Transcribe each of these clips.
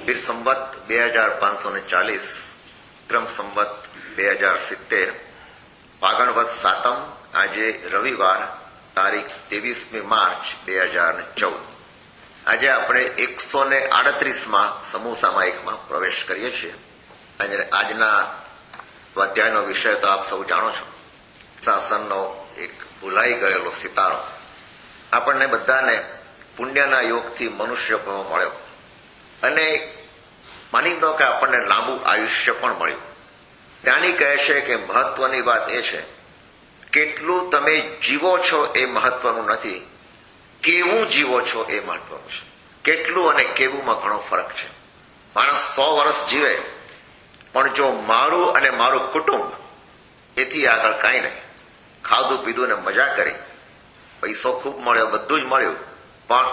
વીર સંવત 2540 વિક્રમ સંવત 2070 ફાગણ વદ સાતમ આજે રવિવાર તારીખ 23મી માર્ચ 2014 આજે આપણે 138માં સમૂહ સામાયિકમાં પ્રવેશ કરીએ છીએ. આજના સ્વાધ્યાયનો વિષય તો આપ સૌ જાણો છો, શાસનનો એક ભૂલાઈ ગયેલો સિતારો. આપણને બધાને પુણ્યના યોગથી મનુષ્ય મળ્યો અને માની લો કે આપણને લાંબુ આયુષ્ય પણ મળ્યું. જ્ઞાની કહે છે કે મહત્વની વાત એ છે કેટલું તમે જીવો છો એ મહત્વનું નથી, કેવું જીવો છો એ મહત્વનું છે. કેટલું અને કેવુંમાં ઘણો ફરક છે. માણસ 100 વર્ષ જીવે પણ જો મારું અને મારું કુટુંબ એથી આગળ કાંઈ નહીં, ખાધું પીધું ને મજા કરી, પૈસો ખૂબ મળ્યો, બધું જ મળ્યું, પણ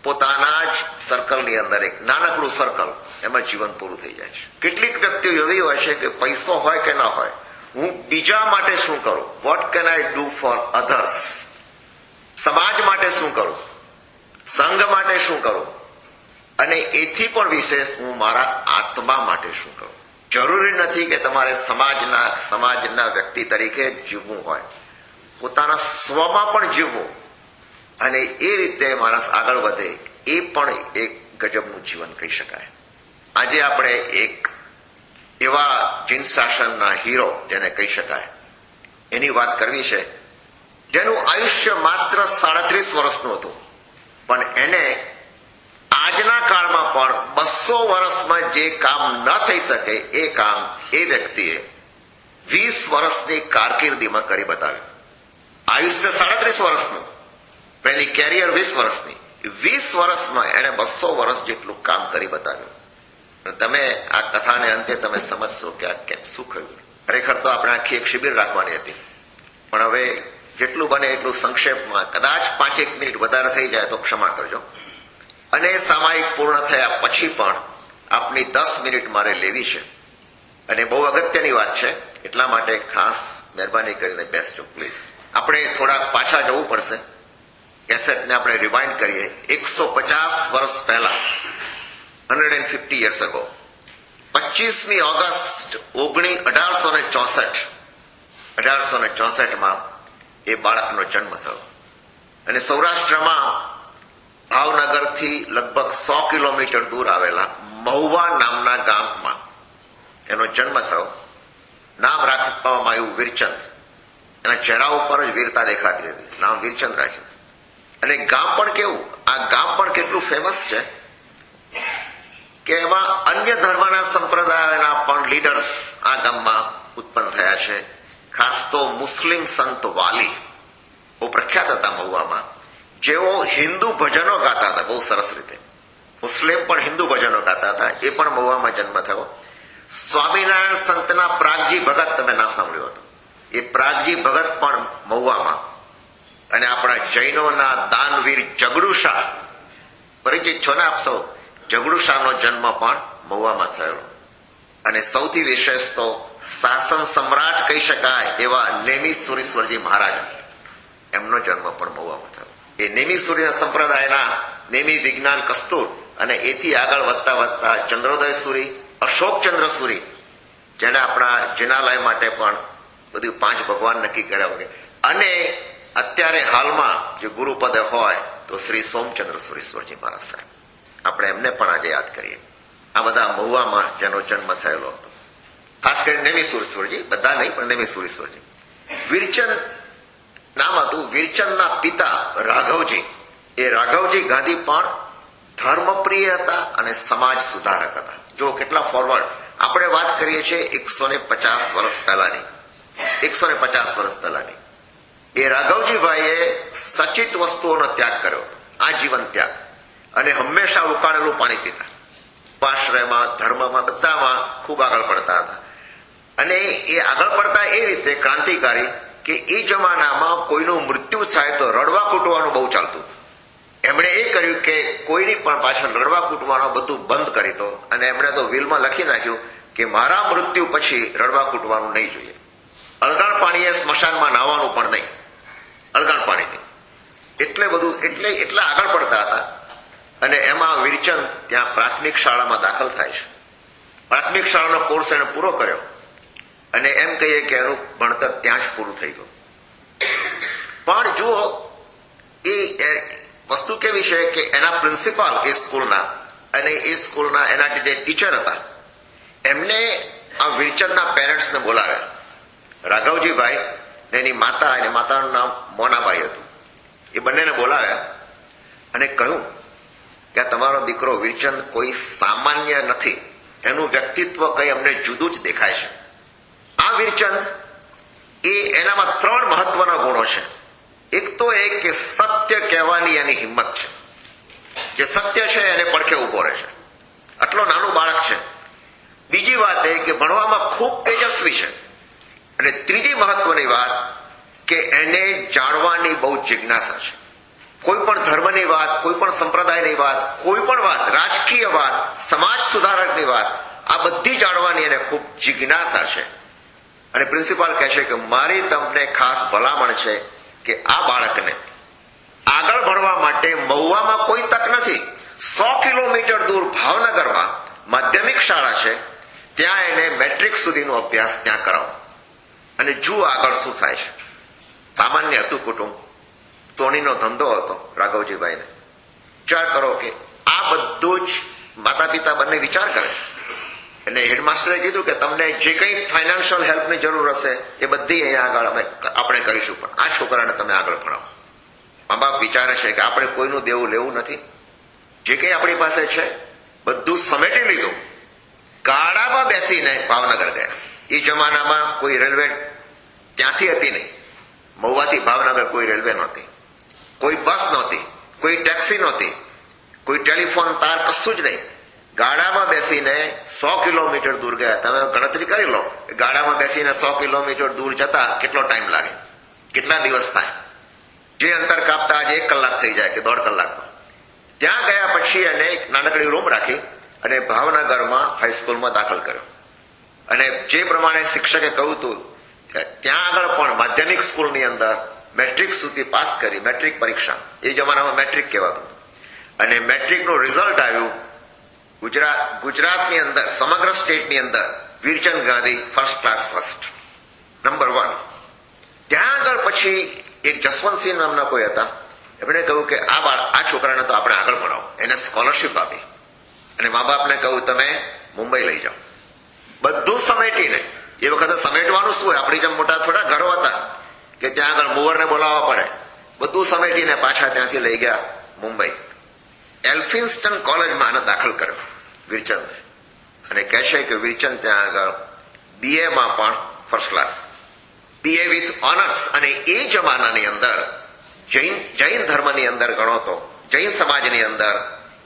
પોતાના જ સર્કલની અંદર એક નાનકડું સર્કલ, એમાં જીવન પૂરું થઈ જાય છે. કેટલીક વ્યક્તિઓ એવી હોય છે કે પૈસો હોય કે ના હોય, હું બીજા માટે શું કરું, what can I do for others, સમાજ માટે શું કરું, સંઘ માટે શું કરું, અને એથી પણ વિશેષ હું મારા આત્મા માટે શું કરું. જરૂરી નથી કે તમારે સમાજના વ્યક્તિ તરીકે જીવવું હોય, પોતાના સ્વમાં પણ જીવવું અને એ રીતે માણસ આગળ વધે, એ પણ એક ગજબનું જીવન કહી શકાય. આજે આપણે એક એવા જીન શાસનના હીરો જેને કહી શકાય એની વાત કરવી છે, જેનું આયુષ્ય માત્ર 37 વર્ષનું હતું, પણ એને આજના કાળમાં પણ 200 વર્ષમાં જે કામ ન થઈ શકે એ કામ એ વ્યક્તિએ 20 વર્ષની કારકિર્દીમાં કરી બતાવ્યું. આયુષ્ય 37 વર્ષનું, એની કેરિયર 20 વર્ષની, 20 વર્ષમાં એને 200 વર્ષ જેટલું કામ કરી બતાવ્યું. તમે આ કથાને અંતે તમે સમજશો કે આ કેમ શું થયું. ખરેખર તો આપણે આખી એક શિબિર રાખવાની હતી, પણ હવે જેટલું બને એટલું સંક્ષેપમાં, કદાચ 5-1 મિનિટ વધારે થઈ જાય તો ક્ષમા કરજો. અને સામાયિક પૂર્ણ થયા પછી પણ આપની 10 મિનિટ મારે લેવી છે અને બહુ અગત્યની વાત છે, એટલા માટે ખાસ મહેરબાની કરીને બેસજો પ્લીઝ. આપણે થોડાક પાછા જવું પડશે, કેસેટને આપણે રિવાઇન્ડ કરીએ. 150 વર્ષ પહેલા, 150 years ago, 25મી ઓગસ્ટ 1864માં એ બાળકનો જન્મ થયો અને સૌરાષ્ટ્રમાં ભાવનગરથી લગભગ 100 કિલોમીટર દૂર આવેલા મહુવા નામના ગામમાં એનો જન્મ થયો. નામ રાખવામાં આવ્યું વીરચંદ. એના ચહેરા ઉપર જ વીરતા દેખાતી હતી, નામ વીરચંદ રાખ્યું. અને ગામ પણ કેવું, આ ગામ પણ કેટલું ફેમસ છે કે એમાં અન્ય ધર્મના સંપ્રદાયોના પણ લીડર્સ આ ગામમાં ઉત્પન્ન થયા છે. ખાસ તો મુસ્લિમ સંત વાલી બહુ પ્રખ્યાત હતા મહુવામાં, જેઓ હિન્દુ ભજનો ગાતા હતા બહુ સરસ રીતે. મુસ્લિમ પણ હિન્દુ ભજનો ગાતા હતા, એ પણ મહુવામાં જન્મ થયો. સ્વામિનારાયણ સંતના પ્રાગજી ભગત, તમે નામ સાંભળ્યું હતું, એ પ્રાગજી ભગત પણ મહુવામાં. અને આપણા જૈનોના દાનવીર જગડુ શાહ, પરિચિત છો ને આપ સૌ, જગડુ શાહનો જન્મ પણ મહુવામાં થયેલો. અને સૌથી વિશેષ તો શાસન સમ્રાટ કહી શકાય એવા નેમિ સુરીશ્વરજી મહારાજા, એમનો જન્મ પણ મહુવામાં થયો. એ નેમિ સૂર્ય સંપ્રદાયના નેમિ વિજ્ઞાન કસ્તુર અને એથી આગળ વધતા વધતા ચંદ્રોદય સૂરી, અશોકચંદ્ર સૂરી, જેને આપણા જિનાલય માટે પણ બધું 5 ભગવાન નક્કી કર્યા વગેરે, અને અત્યારે હાલમાં જે ગુરુપદે હોય તો શ્રી સોમચંદ્ર સુરીશ્વરજી મહારાજ સાહેબ, આપણે એમને પણ આજે યાદ કરીએ. આ બધા મહુવામાં જેનો જન્મ થયેલો હતો, ખાસ કરીને નેમિ સુરીશ્વરજી, બધા નહીં પણ નેમિ સુરીશ્વરજી. વીરચંદ નામ હતું. વીરચંદના પિતા રાઘવજી, એ રાઘવજી ગાંધી પણ ધર્મપ્રિય હતા અને સમાજ સુધારક હતા. જો કેટલા ફોરવર્ડ, આપણે વાત કરીએ છીએ 150 વર્ષ પહેલાની, 150 વર્ષ પહેલાની. એ રાઘવજીભાઈએ સચિત વસ્તુઓનો ત્યાગ કર્યો હતો, આજીવન ત્યાગ, અને હંમેશા ઉકાળેલું પાણી પીતા. ઉપાશ્રયમાં, ધર્મમાં, બધામાં ખૂબ આગળ પડતા હતા. અને એ આગળ પડતા એ રીતે ક્રાંતિકારી કે એ જમાનામાં કોઈનું મૃત્યુ થાય તો રડવા કૂટવાનું બહુ ચાલતું હતું. એમણે એ કર્યું કે કોઈની પણ પાછળ રડવા કૂટવાનું બધું બંધ કરી દો, અને એમણે તો વિલમાં લખી નાખ્યું કે મારા મૃત્યુ પછી રડવા કૂટવાનું નહીં જોઈએ. અળગાણ પાણીએ સ્મશાનમાં નાહવાનું પણ નહીં, અળગાણ પાણીથી. એટલા આગળ પડતા હતા. અને એમાં વિરચંદ ત્યાં પ્રાથમિક શાળામાં દાખલ થાય છે. પ્રાથમિક શાળાનો કોર્સ એને પૂરો કર્યો અને એમ કહીએ કે એનું ભણતર ત્યાં જ પૂરું થઈ ગયું. પણ જુઓ એ વસ્તુ કેવી છે કે એના પ્રિન્સિપાલ એ સ્કૂલના અને એ સ્કૂલના એના જે ટીચર હતા એમને આ વિરચંદના પેરેન્ટ્સને બોલાવ્યા. રાઘવજીભાઈ ને એની માતા, એની માતાનું નામ મોનાબાઈ હતું. એ બંનેને બોલાવ્યા અને કહ્યું કે તમારો દીકરો વિરચંદ કોઈ સામાન્ય નથી, એનું વ્યક્તિત્વ કઈ અમને જુદું જ દેખાય છે. આ વિરચંદ એનામાં 3 મહત્વના ગુણો છે. એક તો એ કે સત્ય કહેવાની એની હિંમત છે, જે સત્ય છે એને પડખે ઉભો રહે છે. આટલો નાનું બાળક છે. બીજી વાત એ કે ભણવામાં ખૂબ તેજસ્વી છે. અને ત્રીજી મહત્વની વાત કે એને જાણવાની બહુ જિજ્ઞાસા છે. કોઈ પણ ધર્મની વાત, કોઈ પણ સંપ્રદાયની વાત, કોઈ પણ વાત, રાજકીય વાત, સમાજ સુધારકની વાત, આ બધી જાણવાની એને ખૂબ જિજ્ઞાસા છે. અને પ્રિન્સિપાલ કહે છે કે મારી તમને ખાસ ભલામણ છે કે આ બાળકને આગળ ભણવા માટે મહુવામાં કોઈ તક નથી. 100 કિલોમીટર દૂર ભાવનગરમાં માધ્યમિક શાળા છે, ત્યાં એને મેટ્રિક સુધીનો અભ્યાસ ત્યાં કરાવો અને જુઓ આગળ શું થાય છે. સામાન્ય હતું કુટુંબ, સોનીનો ધંધો હતો રાઘવજીભાઈને. વિચાર કરો કે આ બધું જ માતા પિતા બંને વિચાર કરે. એટલે હેડમાસ્ટરે કીધું કે તમને જે કંઈ ફાઇનાન્શિયલ હેલ્પની જરૂર હશે એ બધી અહીંયા આગળ આપણે કરીશું, પણ આ છોકરાને તમે આગળ ભણાવો. મા બાપ વિચારે છે કે આપણે કોઈનું દેવું લેવું નથી, જે કંઈ આપણી પાસે છે બધું સમેટી લીધું. ગાડામાં બેસીને ભાવનગર ગયા. એ જમાનામાં કોઈ રેલવે ત્યાંથી હતી નહીં. મહુવાથી ભાવનગર કોઈ રેલવે નહોતી, કોઈ બસ નહોતી, કોઈ ટેક્સી નહોતી, કોઈ ટેલિફોન તાર, કશું જ નહીં. ગાડામાં બેસીને 100 કિલોમીટર દૂર ગયા. તમે ગણતરી કરી લો, ગાડામાં બેસીને 100 કિલોમીટર દૂર જતા કેટલો ટાઈમ લાગે, કેટલા દિવસ થાય. જે અંતર કાપતા આજે 1 કલાક થઈ જાય કે 1.5 કલાકમાં. ત્યાં ગયા પછી એને એક નાનકડી રૂમ રાખી અને ભાવનગરમાં હાઈસ્કૂલમાં દાખલ કર્યો. અને જે પ્રમાણે શિક્ષકે કહ્યું હતું ત્યાં આગળ પણ માધ્યમિક સ્કૂલની અંદર મેટ્રિક સુધી પાસ કરી. મેટ્રિક પરીક્ષા એ જમાનામાં મેટ્રિક કહેવાતું. અને મેટ્રિકનું રિઝલ્ટ આવ્યું. ગુજરાતની અંદર, સમગ્ર સ્ટેટની અંદર Virchand Gandhi first class first, number 1. ત્યાં આગળ પછી એક જસવંતસિંહ નામના કોઈ હતા, એમણે કહ્યું કે આ છોકરાને તો આપણે આગળ ભણાવો. એને સ્કોલરશીપ આપી અને મા બાપને કહ્યું તમે મુંબઈ લઈ જાઓ. બધું સમેટીને, એ વખતે સમેટવાનું શું હોય, આપણી જેમ મોટા થોડા ઘરો હતા કે ત્યાં આગળ મુવરને બોલાવવા પડે. બધું સમેટીને પાછા ત્યાંથી લઈ ગયા મુંબઈ. એલ્ફિન્સ્ટન કોલેજમાં આને દાખલ કર્યો વિરચંદ. અને કહે છે કે વિરચંદ ત્યાં આગળ BA-માં પણ first class, BA with honours. અને એ જમાનાની અંદર જૈન ધર્મની અંદર ગણો તો જૈન સમાજની અંદર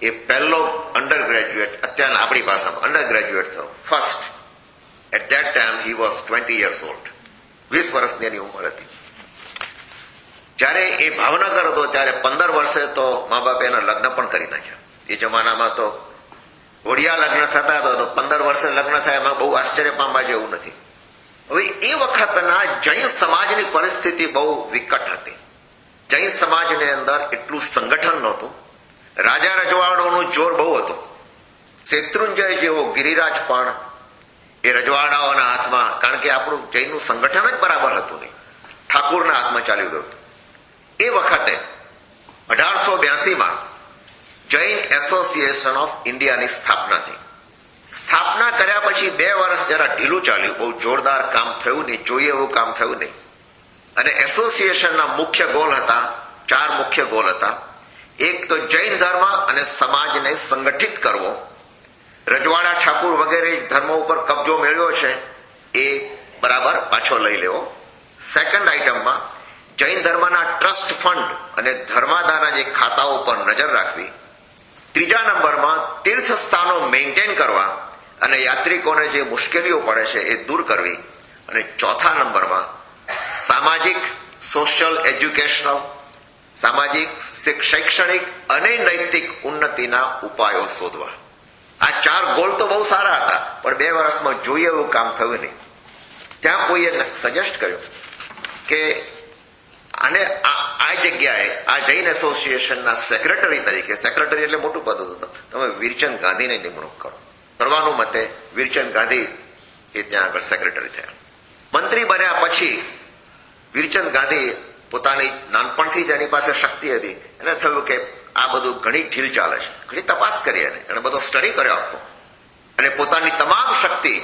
એ પહેલો અંડર ગ્રેજ્યુએટ, અત્યારના આપણી ભાષામાં અંડર ગ્રેજ્યુએટ થયો, first. At that time he was 20 years old. 20 વર્ષની એની ઉંમર હતી. જ્યારે એ ભાવનગર હતો ત્યારે 15 વર્ષે તો મા બાપે એના લગ્ન પણ કરી નાખ્યા. એ જમાનામાં તો ઓડિયા લગ્ન થતા હતા, તો 15 વર્ષે લગ્ન થાય એમાં બહુ આશ્ચર્ય પામવા જેવું નથી. હવે એ વખતના જૈન સમાજની પરિસ્થિતિ બહુ વિકટ હતી. જૈન સમાજની અંદર એટલું સંગઠન નહોતું. રાજા રજવાડાઓનું જોર બહુ હતું. શેત્રુંજય જેવો ગિરિરાજ પણ એ રજવાડાઓના હાથમાં, કારણ કે આપણું જૈનનું સંગઠન જ બરાબર હતું નહીં, ઠાકુરના હાથમાં ચાલ્યું ગયું. એ વખતે 1882માં જૈન એસોસિએશન ઓફ ઇન્ડિયાની સ્થાપના થઈ. સ્થાપના કર્યા પછી 2 વર્ષ જરા ઢીલું ચાલ્યું, બહુ જોરદાર કામ થયું નહીં, જોઈએ એવું કામ થયું નહીં. અને એસોસિએશનના મુખ્ય ગોલ હતા, 4 મુખ્ય ગોલ હતા. એક તો જૈન ધર્મ અને સમાજને સંગઠિત કરવો, રજવાડા ઠાકુર વગેરે ધર્મો ઉપર કબજો મેળવ્યો છે એ બરાબર પાછો લઈ લેવો. સેકન્ડ આઇટમમાં જૈન ધર્મના ટ્રસ્ટ ફંડ અને ધર્માદાના જે ખાતાઓ પર નજર રાખવી. ત્રીજા નંબરમાં તીર્થ સ્થાનો મેન્ટેન કરવા અને યાત્રિકોને જે મુશ્કેલીઓ પડે છે એ દૂર કરવી. અને ચોથા નંબરમાં સામાજિક, સોશિયલ, એજ્યુકેશનલ, સામાજિક, શૈક્ષણિક અને નૈતિક ઉન્નતિના ઉપાયો શોધવા. આ 4 ગોલ તો બહુ સારા હતા, પણ 2 વર્ષમાં જોઈએ એવું કામ થયું નહીં. ત્યાં કોઈએ સજેસ્ટ કર્યું કે આને આ જગ્યાએ આ જૈન એસોસિએશનના સેક્રેટરી તરીકે, સેક્રેટરી એટલે મોટું પદ હતું, તમે વીરચંદ ગાંધીની નિમણૂક કરો. સર્વાનુમતે વીરચંદ ગાંધી એ ત્યાં આગળ સેક્રેટરી થયા. મંત્રી બન્યા પછી વીરચંદ ગાંધી પોતાની નાનપણથી જ એની પાસે શક્તિ હતી, એને થયું કે આ બધું ઘણી ઢીલ ચાલે છે. ઘણી તપાસ કરી એને બધો સ્ટડી કર્યો આખો, અને પોતાની તમામ શક્તિ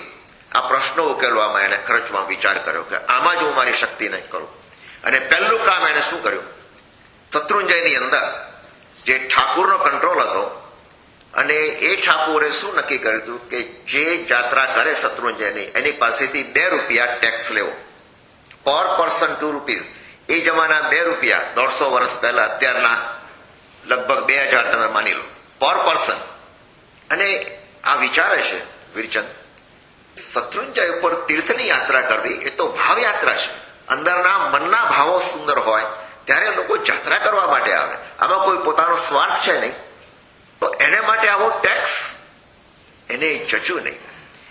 આ પ્રશ્નો ઉકેલવામાં એને ખર્ચમાં વિચાર કર્યો કે આમાં જ હું મારી શક્તિને કરું. અને પહેલું કામ એને શું કર્યું, શત્રુંજયની અંદર જે ઠાકુરનો કંટ્રોલ હતો, અને એ ઠાકુરે શું નક્કી કર્યું હતું કે જે જાત્રા કરે શત્રુંજયની એની પાસેથી ₹2 ટેક્સ લેવો, પર પર્સન ₹2. એ જમાના ₹2 150 વર્ષ પહેલા, અત્યારના લગભગ 2000 તમે માની લો, પર પર્સન. અને આ વિચારે છે વીરચંદ, શત્રુંજય ઉપર તીર્થની યાત્રા કરવી એ તો ભાવ યાત્રા છે. અંદરના મનના ભાવો સુંદર હોય ત્યારે લોકો યાત્રા કરવા માટે આવે, આમાં કોઈ પોતાનો સ્વાર્થ છે નહીં. તો એને માટે આવો ટેક્સ એને જચું નહીં.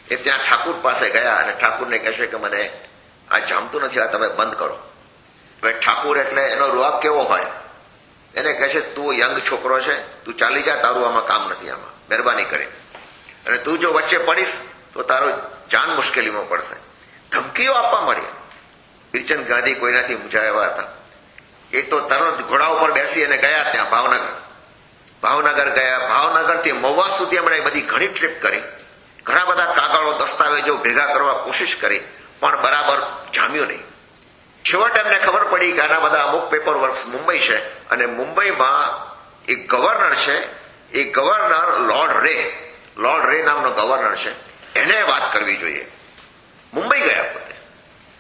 એ ત્યાં ઠાકુર પાસે ગયા અને ઠાકુરને કહેશે કે મને આ જામતું નથી, આ તમે બંધ કરો. હવે ઠાકુર એટલે એનો રૂઆબ કેવો હોય, એને કહેશે તું યંગ છોકરો છે, તું ચાલી જા, તારું આમાં કામ નથી, આમાં મહેરબાની કરી, અને તું જો વચ્ચે પડીશ તો તારો જાન મુશ્કેલીમાં પડશે. ધમકીઓ આપવા મળી. વીરચંદ ગાંધી કોઈનાથી મૂંઝાયા હતા. એ તો તરત ઘોડા ઉપર બેસી અને ગયા ત્યાં ભાવનગર ગયા. ભાવનગરથી મહુવા સુધી એમણે બધી ઘણી ટ્રીપ કરી, ઘણા બધા કાગળો દસ્તાવેજો ભેગા કરવા કોશિશ કરી, પણ બરાબર જામ્યું નહીં. છેવટે એમને ખબર પડી કે આના બધા અમુક પેપર વર્ક્સ મુંબઈ છે, અને મુંબઈમાં એક ગવર્નર છે, એ ગવર્નર લોર્ડ રે નામનો ગવર્નર છે, એને વાત કરવી જોઈએ. મુંબઈ ગયા પોતે,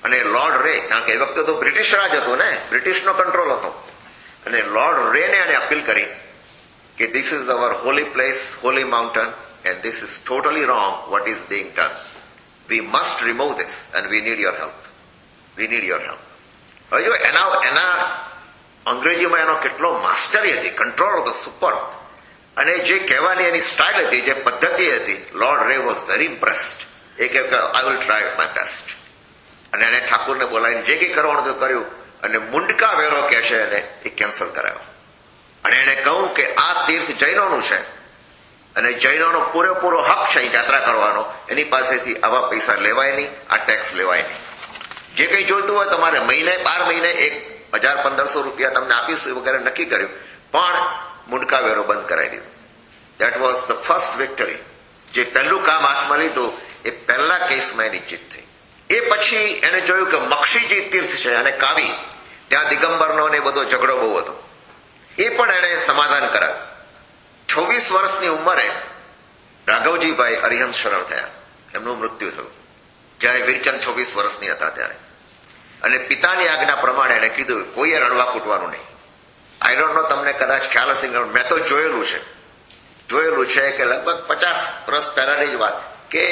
અને લોર્ડ રે, કારણ કે એ વખતે તો બ્રિટિશ રાજ હતો ને, બ્રિટિશનો કંટ્રોલ હતો, અને લોર્ડ રેને એને અપીલ કરી કે this is our Holi place, Holi mountain, and this is totally wrong what is being done. We must remove this and we need your help. હવે જો એના અંગ્રેજીમાં એનો કેટલો માસ્ટરી હતી, કંટ્રોલ હતો સુપર. અને જે કહેવાની એની સ્ટાઇલ હતી, જે પદ્ધતિ હતી, લોર્ડ રે વોઝ વેરી ઇમ્પ્રેસ્ડ. એ કહે કે I will try my best. અને એને ઠાકુરને બોલાવીને જે કંઈ કરવાનું તો કર્યું, અને મુંડકા વેરો કે છે એને એ કેન્સલ કરાયો. અને એને કહ્યું કે આ તીર્થ જૈનોનું છે, અને જૈનોનો પૂરેપૂરો હક છે યાત્રા કરવાનો, એની પાસેથી આવા પૈસા લેવાય નહીં, આ ટેક્સ લેવાય નહીં. જે કંઈ જોઈતું હોય તમારે મહિને 12 મહિને 1000-1500 રૂપિયા તમને આપીશું વગેરે નક્કી કર્યું, પણ મુંડકા વેરો બંધ કરાવી દીધો. That was the first victory. જે પહેલું કામ હાથમાં લીધું એ પહેલા કેસમાં એની જીત થઈ. એ પછી એને જોયું કે મક્ષીજી તીર્થ છે અને કાવી, ત્યાં દિગંબરનો ને બધો ઝઘડો બહુ હતો, એ પણ એને સમાધાન કરાવ્યું. 26 વર્ષની ઉંમરે રાઘવજીભાઈ અરિહંત શરણ થયા, એમનું મૃત્યુ થયું જ્યારે વીરચંદ 26 વર્ષની હતા ત્યારે. અને પિતાની આજ્ઞા પ્રમાણે એને કીધું કોઈએ રડવા કૂટવાનું નહીં. આઈ ડોન્ટ નો તમને કદાચ ખ્યાલ હશે, મેં તો જોયેલું છે કે લગભગ 50 વર્ષ પહેલાની જ વાત, કે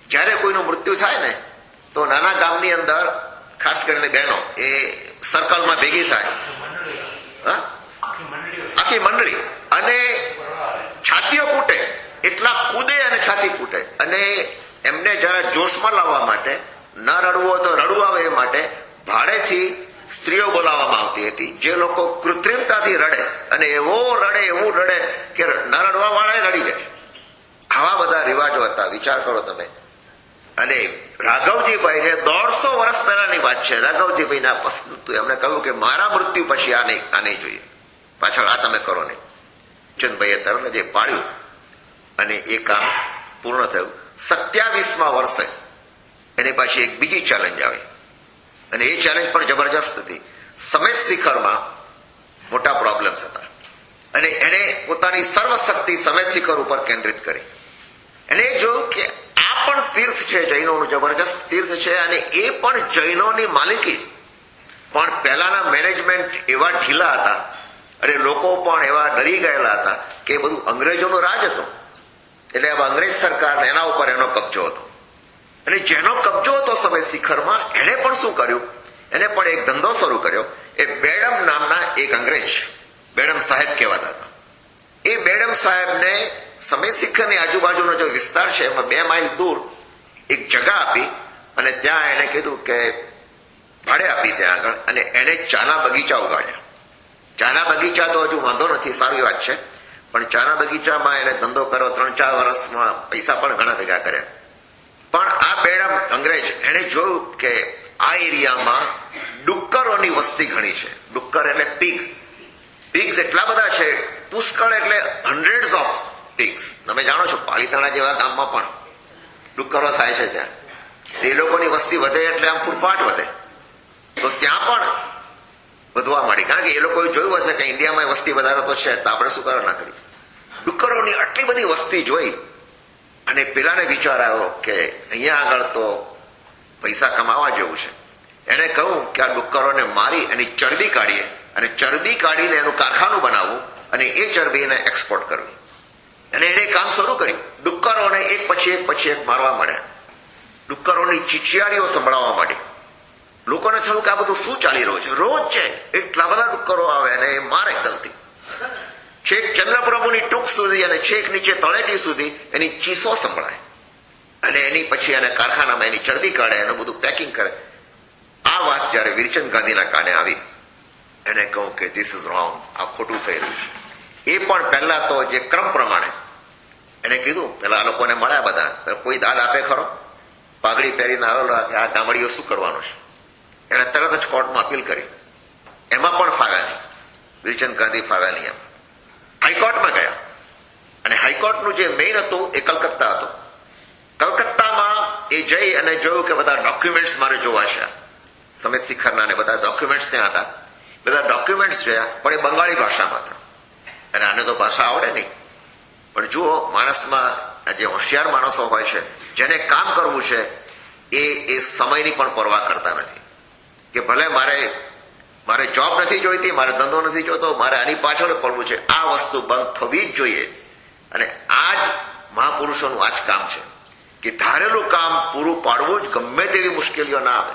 જ્યારે કોઈનું મૃત્યુ થાય ને તો નાના ગામની અંદર ખાસ કરીને બહેનો એ સર્કલમાં ભેગી થાય, આખી મંડળી, અને છાતીઓ કૂટે, એટલા કૂદે અને છાતી કૂટે. અને એમને જરા જોશમાં લાવવા માટે, ન રડવું હોય તો રડવું આવે એ માટે ભાડેથી સ્ત્રીઓ બોલાવવામાં આવતી હતી, જે લોકો કૃત્રિમતાથી રડે, અને એવું રડે કે ન રડવા વાળા રડી જાય. આવા બધા રિવાજો હતા, વિચાર કરો તમે. અને રાઘવજીભાઈને 150 વર્ષ પહેલાની વાત છે, રાઘવજીભાઈને આ પસંદ હતું. એમણે કહ્યું કે મારા મૃત્યુ પછી આ નહીં જોઈએ, પાછળ આ તમે કરો નહીં. ચંદભાઈએ તરત જ પાડ્યું અને એ કામ પૂર્ણ થયું. 27મા વર્ષે એની પાછી એક બીજી ચેલેન્જ આવી, અને એ ચેલેન્જ પણ જબરજસ્ત હતી. સમેત શિખરમાં મોટા પ્રોબ્લેમ્સ હતા, અને એને પોતાની સર્વશક્તિ સમેત શિખર ઉપર કેન્દ્રિત કરી. એને જોયું કે આ પણ તીર્થ છે, જૈનોનું જબરજસ્ત તીર્થ છે, અને એ પણ જૈનોની માલિકી. પણ પહેલાના મેનેજમેન્ટ એવા ઢીલા હતા, અને લોકો પણ એવા ડરી ગયેલા હતા કે એ બધું અંગ્રેજોનો રાજ હતો. એટલે હવે અંગ્રેજ સરકારને એના ઉપર એનો કબજો હતો, અને જેનો કબજો હતો સમેત શિખરમાં, એને પણ શું કર્યું, એને પણ એક ધંધો શરૂ કર્યો. એ બેડમ નામના એક અંગ્રેજ, બેડમ સાહેબ કહેવાતા હતા. એ બેડમ સાહેબને સમેત શિખરની આજુબાજુનો જે વિસ્તાર છે એમાં 2 માઇલ દૂર એક જગા આપી, અને ત્યાં એને કીધું કે ભાડે આપી ત્યાં આગળ, અને એને ચાના બગીચા ઉગાડ્યા. ચાના બગીચા તો હજુ વાંધો નથી, સારી વાત છે, પણ ચાના બગીચામાં એને ધંધો કર્યો. 3-4 વર્ષમાં પૈસા પણ ઘણા ભેગા કર્યા. પણ આ બેડા અંગ્રેજ એને જોયું કે આ એરિયામાં ડુક્કરોની વસ્તી ઘણી છે. ડુક્કર એટલે પિગ્સ એટલા બધા છે, પુષ્કળ એટલે હંડ્રેડ્સ ઓફ પિગ્સ. તમે જાણો છો પાલીતાણા જેવા ગામમાં પણ ડુક્કરો થાય છે. ત્યાં એ લોકોની વસ્તી વધે એટલે આમ ફૂટપાટ વધે, તો ત્યાં પણ વધવા માંડી. કારણ કે એ લોકોએ જોયું હશે કે ઇન્ડિયામાં વસ્તી વધારો તો છે, તો આપણે શું કરવા ના કરી. ડુક્કરોની આટલી બધી વસ્તી જોઈ અને પેલાને વિચાર આવ્યો કે અહીંયા આગળ તો પૈસા કમાવા જેવું છે. એને કહ્યું કે આ ડુક્કરોને મારી એની ચરબી કાઢીએ, અને ચરબી કાઢીને એનું કારખાનું બનાવવું અને એ ચરબીને એક્સપોર્ટ કરવી. અને એને કામ શરૂ કર્યું. ડુક્કરોને એક પછી એક મારવા માંડ્યા. ડુક્કરોની ચીચિયારીઓ સંભળાવવા માંડી. લોકોને થયું કે આ બધું શું ચાલી રહ્યું છે? રોજ છે એટલા બધા ડુક્કરો આવે અને એ મારે ગલતી. છેક ચંદ્રપ્રભુની ટૂંક સુધી અને છેક નીચે તળેટી સુધી એની ચીસો સંભળાય, અને એની પછી એને કારખાનામાં એની ચરબી કાઢે, એનું બધું પેકિંગ કરે. આ વાત જયારે વીરચંદ ગાંધીના કાને આવી, એને કહું કે ધીસ ઇઝ રોંગ, આ ખોટું થઈ રહ્યું છે. એ પણ પહેલા તો જે ક્રમ પ્રમાણે એને કીધું, પેલા આ લોકોને મળ્યા બધા, કોઈ દાદ આપે ખરો? પાઘડી પહેરીને આવેલો કે આ ગામડીઓ શું કરવાનું છે? એને તરત જ કોર્ટમાં અપીલ કરી. એમાં પણ ફાગા નહીં, વીરચંદ ગાંધી ફાગા નહીં. એમ હાઈકોર્ટમાં ગયા, અને હાઈકોર્ટનું જે મેઇન હતું એ કલકત્તા હતું. કલકત્તામાં એ જઈ અને જોયું કે બધા ડોક્યુમેન્ટ્સ મારે જોવા છે. સમિત શિખરના ને બધા ડોક્યુમેન્ટ્સ ત્યાં હતા. બધા ડોક્યુમેન્ટ્સ જોયા, પણ એ બંગાળી ભાષામાં હતા, અને આને તો ભાષા આવડે નહીં. પણ જુઓ, માણસમાં જે હોશિયાર માણસો હોય છે, જેને કામ કરવું છે, એ સમયની પણ પરવા કરતા નથી. કે ભલે મારે જોબ નથી જોઈતી, મારે ધંધો નથી જોતો, મારે આની પાછળ પડવું છે, આ વસ્તુ બંધ થવી જ જોઈએ. અને આ જ મહાપુરુષોનું આ જ કામ છે કે ધારેલું કામ પૂરું પાડવું જ, ગમે તેવી મુશ્કેલીઓ ના આવે.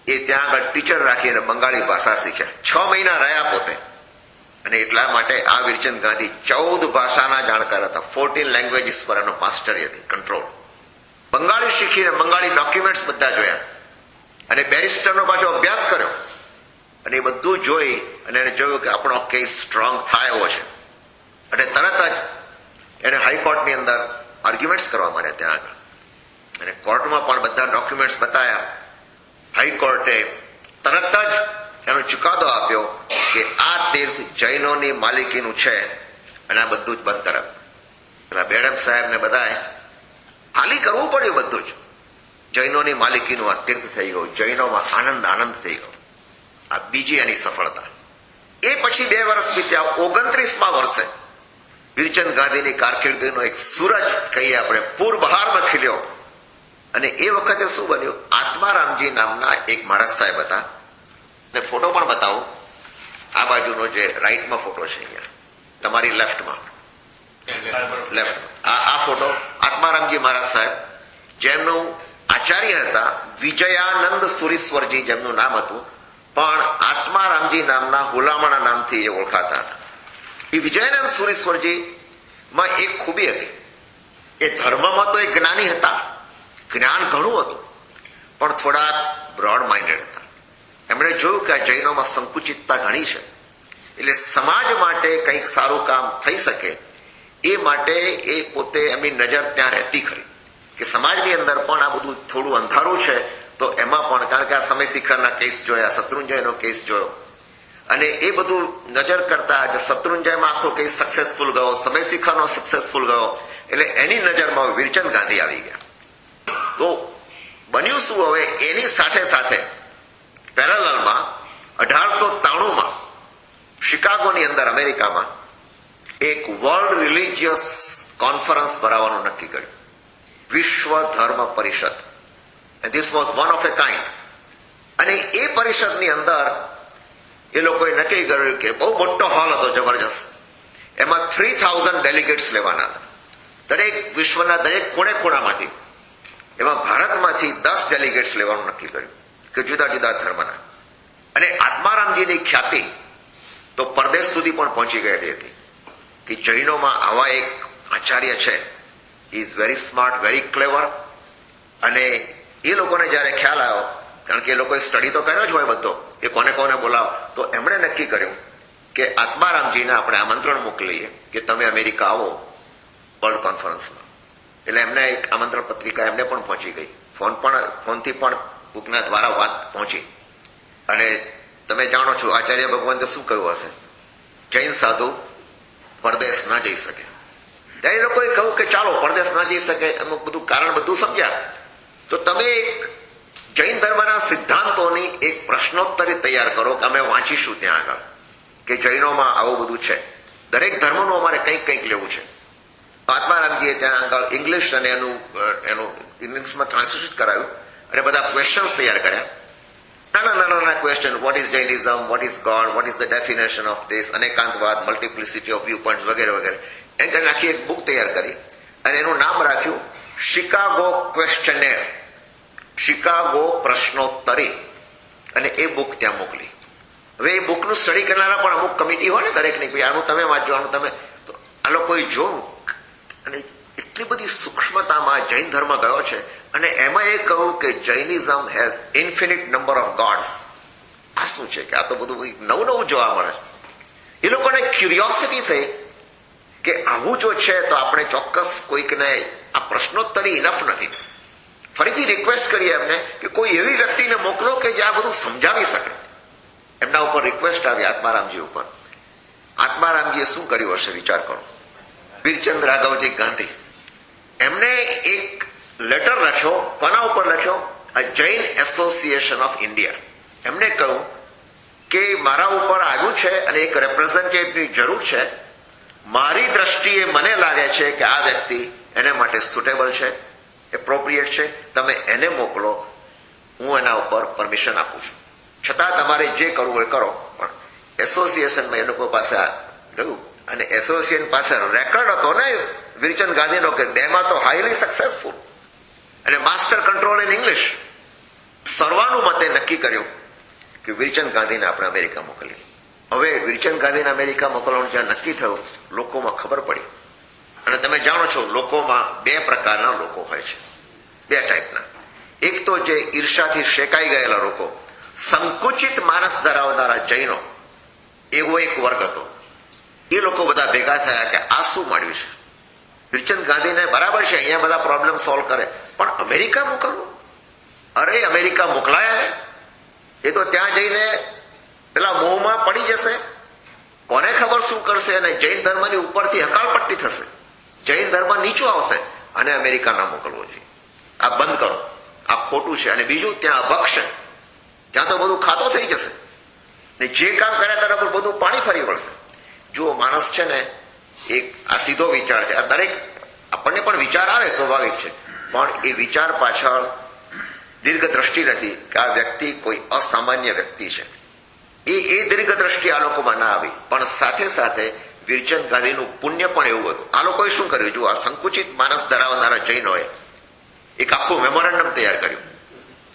એ ત્યાં આગળ ટીચર રાખીને બંગાળી ભાષા શીખ્યા. 6 મહિના રહ્યા પોતે. અને એટલા માટે આ વીરચંદ ગાંધી 14 ભાષાના જાણકાર હતા. 14 લેંગ્વેજીસ પર એનો માસ્ટરી હતી, કંટ્રોલ. બંગાળી શીખીને બંગાળી ડોક્યુમેન્ટ્સ બધા જોયા, અને બેરિસ્ટરનો પાછો અભ્યાસ કર્યો. અને એ બધું જોઈ અને એને જોયું કે આપણો કેસ સ્ટ્રોંગ થાય એવો છે. અને તરત જ એને હાઈકોર્ટની અંદર આર્ગ્યુમેન્ટ્સ કરવા માંડ્યા ત્યાં આગળ. અને કોર્ટમાં પણ બધા ડોક્યુમેન્ટ્સ બતાવ્યા. હાઈકોર્ટે તરત જ એનો ચુકાદો આપ્યો કે આ તીર્થ જૈનોની માલિકીનું છે, અને આ બધું જ બંધ કરાવ્યું. પેલા બેડમ સાહેબને બધાએ ખાલી કરવું પડ્યું બધું જ. જૈનોની માલિકીનું આ તીર્થ થઈ ગયું. જૈનોમાં આનંદ થઈ ગયો. આ બીજી એની સફળતા. એ પછી 2 વર્ષ બીત્યા. 29મા વર્ષે વીરચંદ ગાંધીની કારકિર્દીનો એક સૂરજ કહીએ આપણે પૂર્વબહારમાં ખીલ્યો. અને એ વખતે શું બન્યું, આત્મારામજી નામના એક મહારાજ સાહેબ હતા. ને ફોટો પણ બતાવું. આ બાજુનો જે રાઈટમાં ફોટો છે, અહીંયા તમારી લેફ્ટમાં, આ ફોટો આત્મારામજી મહારાજ સાહેબ, જેમનું આચાર્ય હતા વિજયાનંદ સુરીશ્વરજી, જેમનું નામ હતું, પણ આત્મારામજી નામના હુલામણા નામથી એ ઓળખાતા હતા. એ વિજયાનંદ સુરીશ્વરજી માં એક ખૂબી હતી કે ધર્મમાં તો એ જ્ઞાની હતા, જ્ઞાન ઘણું હતું, પણ થોડા બ્રોડ માઇન્ડેડ હતા. એમણે જોયું કે આ જૈનોમાં સંકુચિતતા ઘણી છે, એટલે સમાજ માટે કંઈક સારું કામ થઈ શકે એ માટે એ પોતે એમની નજર ત્યાં રહેતી ખરી કે સમાજની અંદર પણ આ બધું થોડું અંધારું છે. તો એમાં પણ, કારણ કે આ સમય શિખરના કેસ જોયા, શત્રુંજયનો કેસ જોયો, અને એ બધું નજર કરતા જે શત્રુંજયમાં આખો કેસ સક્સેસફુલ ગયો, સમય શિખરનો સક્સેસફુલ ગયો, એટલે એની નજરમાં વીરચંદ ગાંધી આવી ગયા. તો બન્યું શું હવે, એની સાથે સાથે પેરેલલમાં 1893માં શિકાગોની અંદર અમેરિકામાં એક વર્લ્ડ રિલિજિયસ કોન્ફરન્સ ભરાવાનું નક્કી કર્યું, વિશ્વ ધર્મ પરિષદ. This was one of A kind. અને એ પરિષદની અંદર એ લોકોએ નક્કી કર્યું કે બહુ મોટો હોલ હતો, જબરજસ્ત. એમાં 3000 ડેલિગેટ્સ લેવાના હતા, દરેક વિશ્વના દરેક ખૂણામાંથી. એમાં ભારતમાંથી 10 ડેલિગેટ્સ લેવાનું નક્કી કર્યું કે જુદા જુદા ધર્મના. અને આત્મારામજીની ખ્યાતિ તો પરદેશ સુધી પણ પહોંચી ગયેલી હતી કે જૈનોમાં આવા એક આચાર્ય છે, ઇઝ વેરી સ્માર્ટ, વેરી ક્લેવર. અને એ લોકોને જયારે ખ્યાલ આવ્યો કારણ કે એ લોકોએ સ્ટડી તો કર્યો જ હોય બધો કે કોને કોને બોલાવો. તો એમણે નક્કી કર્યું કે આત્મારામજીને આપણે આમંત્રણ મોકલીએ કે તમે અમેરિકા આવો વર્લ્ડ કોન્ફરન્સમાં. એટલે એમને એક આમંત્રણ પત્રિકા એમને પણ પહોંચી ગઈ, ફોનથી પણ બુકના દ્વારા વાત પહોંચી. અને તમે જાણો છો આચાર્ય ભગવંતે શું કહ્યું હશે, જૈન સાધુ પરદેશ ના જઈ શકે. ત્યારે એ લોકોએ કહ્યું કે ચાલો પરદેશ ના જઈ શકે એનું બધું કારણ બધું સમજ્યા. તો તમે એક જૈન ધર્મના સિદ્ધાંતોની એક પ્રશ્નોત્તરી તૈયાર કરો કે અમે વાંચીશું ત્યાં આગળ કે જૈનોમાં આવું બધું છે, દરેક ધર્મનું અમારે કંઈક કંઈક લેવું છે. આત્મારામજીએ ત્યાં આગળ ઇંગ્લિશ અને એનું ઇંગ્લિશમાં ટ્રાન્સલેટ કરાવ્યું અને બધા ક્વેશ્ચન્સ તૈયાર કર્યા. નાના question, what is Jainism, what is god, what is the definition of this, Anekantavada, multiplicity of view point વગેરે વગેરે. એમ કરીને આખી એક બુક તૈયાર કરી અને એનું નામ રાખ્યું શિકાગો ક્વેશ્ચનેર, શિકાગો પ્રશ્નોત્તરી. અને એ બુક ત્યાં મોકલી. હવે એ બુકનું સ્ટડી કરનારા પણ અમુક કમિટી હોય ને દરેકની, ભાઈ આનું તમે વાંચો, આનું તમે. તો આ લોકોએ જોયું અને એટલી બધી સૂક્ષ્મતામાં જૈન ધર્મ ગયો છે. અને એમાં એ કહ્યું કે Jainism has infinite number of gods. આ શું છે કે આ તો બધું નવું નવું જોવા મળે. એ લોકોને ક્યુરિયોસિટી થઈ કે આવું જો છે તો આપણે ચોક્કસ કોઈકને આ પ્રશ્નોત્તરી ઇનફ નથી. ફરીથી રિક્વેસ્ટ કરી એમને કે કોઈ એવી વ્યક્તિને મોકલો કે જે આ બધું સમજાવી શકે. એમના ઉપર રિક્વેસ્ટ આવી આત્મારામજી ઉપર. આત્મારામજીએ શું કર્યું હશે વિચાર કરો. વીરચંદ રાઘવજી ગાંધી એમને એક લેટર લખ્યો. કોના ઉપર લખ્યો? અ જૈન એસોસિએશન ઓફ ઇન્ડિયા. એમને કહ્યું કે મારા ઉપર આવ્યું છે અને એક રેપ્રેઝેન્ટેટિવની જરૂર છે. મારી દ્રષ્ટિએ મને લાગે છે કે આ વ્યક્તિ એને માટે સુટેબલ છે, એપ્રોપ્રિએટ છે. તમે એને મોકલો, હું એના ઉપર પરમિશન આપું છું. છતાં તમારે જે કરવું એ કરો. પણ એસોસિએશનમાં એ લોકો પાસે ગયું અને એસોસિએશન પાસે રેકોર્ડ હતો ને વીરચંદ ગાંધીનો કે એમાં તો હાઈલી સક્સેસફુલ અને માસ્ટર કંટ્રોલ ઇન ઇંગ્લિશ. સર્વાનુમતે નક્કી કર્યું કે વીરચંદ ગાંધીને આપણે અમેરિકા મોકલીએ. હવે વીરચંદ ગાંધીને અમેરિકા મોકલવાનું જ્યાં નક્કી થયું, લોકોમાં ખબર પડી. અને તમે જાણો છો લોકોમાં બે પ્રકારના લોકો હોય છે, બે ટાઈપના. એક તો જે ઈર્ષાથી શેકાઈ ગયેલા લોકો, સંકુચિત માનસ ધરાવનારા જૈનો, એવો એક વર્ગ હતો. એ લોકો બધા ભેગા થયા કે આ શું મળ્યું છે. વીરચંદ ગાંધીને બરાબર છે અહીંયા બધા પ્રોબ્લેમ સોલ્વ કરે, પણ અમેરિકા મોકલવું? અરે અમેરિકા મોકલાયા એ તો ત્યાં જઈને પેલા મોહમાં પડી જશે, કોને ખબર શું કરશે. અને જૈન ધર્મની ઉપરથી હકાલપટ્ટી થશે, જૈન ધર્મ નીચું આવશે. અને અમેરિકા ના મોકલવો જોઈએ. આ બંધ કરો, આ ખોટું છે. અને બીજું ત્યાં અભક્ષ, ત્યાં તો બધું ખાતો થઈ જશે ને જે કામ કર્યા તરફ બધું પાણી ફરી વળશે. જુઓ માણસ છે ને એક આ સીધો વિચાર છે. આ દરેક આપણને પણ વિચાર આવે, સ્વાભાવિક છે. પણ એ વિચાર પાછળ દીર્ઘ દ્રષ્ટિ નથી કે આ વ્યક્તિ કોઈ અસામાન્ય વ્યક્તિ છે. એ દીર્ઘ દ્રષ્ટિ આ લોકોમાં ના આવી. પણ સાથે સાથે વીરચંદ ગાંધીનું પુણ્ય પણ એવું હતું. આ લોકોએ શું કર્યું? જુઓ, આ સંકુચિત માનસ ધરાવનારા જૈનોએ એક આખું મેમોરેન્ડમ તૈયાર કર્યું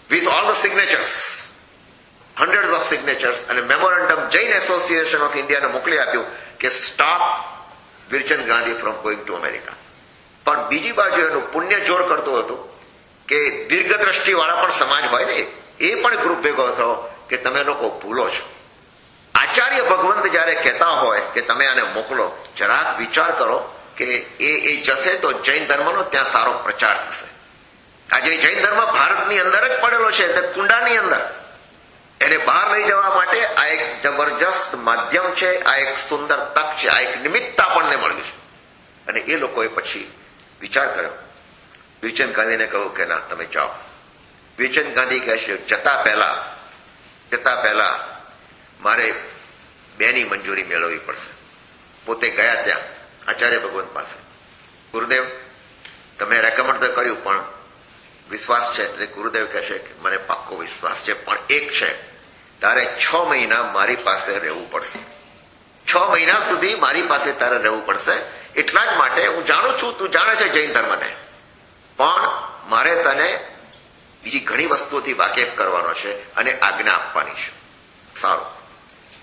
with all the signatures, hundreds of signatures. અને મેમોરેન્ડમ જૈન એસોસિએશન ઓફ ઇન્ડિયાને મોકલી આપ્યું કે stop Virchand Gandhi from going to America. પણ બીજી બાજુ એનું પુણ્ય જોર કરતું હતું કે દીર્ઘ દ્રષ્ટિ વાળા પણ સમાજ હોય ને, એ પણ ગ્રુપ ભેગો થયો કે તમે લોકો ભૂલો છો. આચાર્ય ભગવંત જયારે કહેતા હોય કે તમે આને મોકલો, જરાક વિચાર કરો કે એ જશે તો જૈન ધર્મનો ત્યાં સારો પ્રચાર થશે. આજે જૈન ધર્મ ભારતની અંદર જ પડેલો છે, તે કુંડાની અંદર. એને બહાર લઈ જવા માટે આ એક જબરજસ્ત માધ્યમ છે, આ એક સુંદર તક છે, આ એક નિમિત્ત આપણને મળ્યું છે. અને એ લોકોએ પછી વિચાર કર્યો. વીરચંદ ગાંધીને કહ્યું કે ના, તમે જાઓ. વીરચંદ ગાંધી કહે છે જતા પહેલા મારે બેની મંજૂરી મેળવવી પડશે. પોતે ગયા ત્યાં આચાર્ય ભગવંત પાસે. ગુરુદેવ, તમે રેકમેન્ડ તો કર્યું પણ વિશ્વાસ છે. એટલે ગુરુદેવ કહેશે કે મને પાક્કો વિશ્વાસ છે, પણ એક છે, તારે 6 મહિના મારી પાસે રહેવું પડશે. 6 મહિના સુધી મારી પાસે તારે રહેવું પડશે. એટલા જ માટે હું જાણું છું તું જાણે છે જૈન ધર્મને, પણ મારે તને બીજી ઘણી વસ્તુઓથી વાકેફ કરવાનો છે અને આજ્ઞા આપવાની છે. સારું.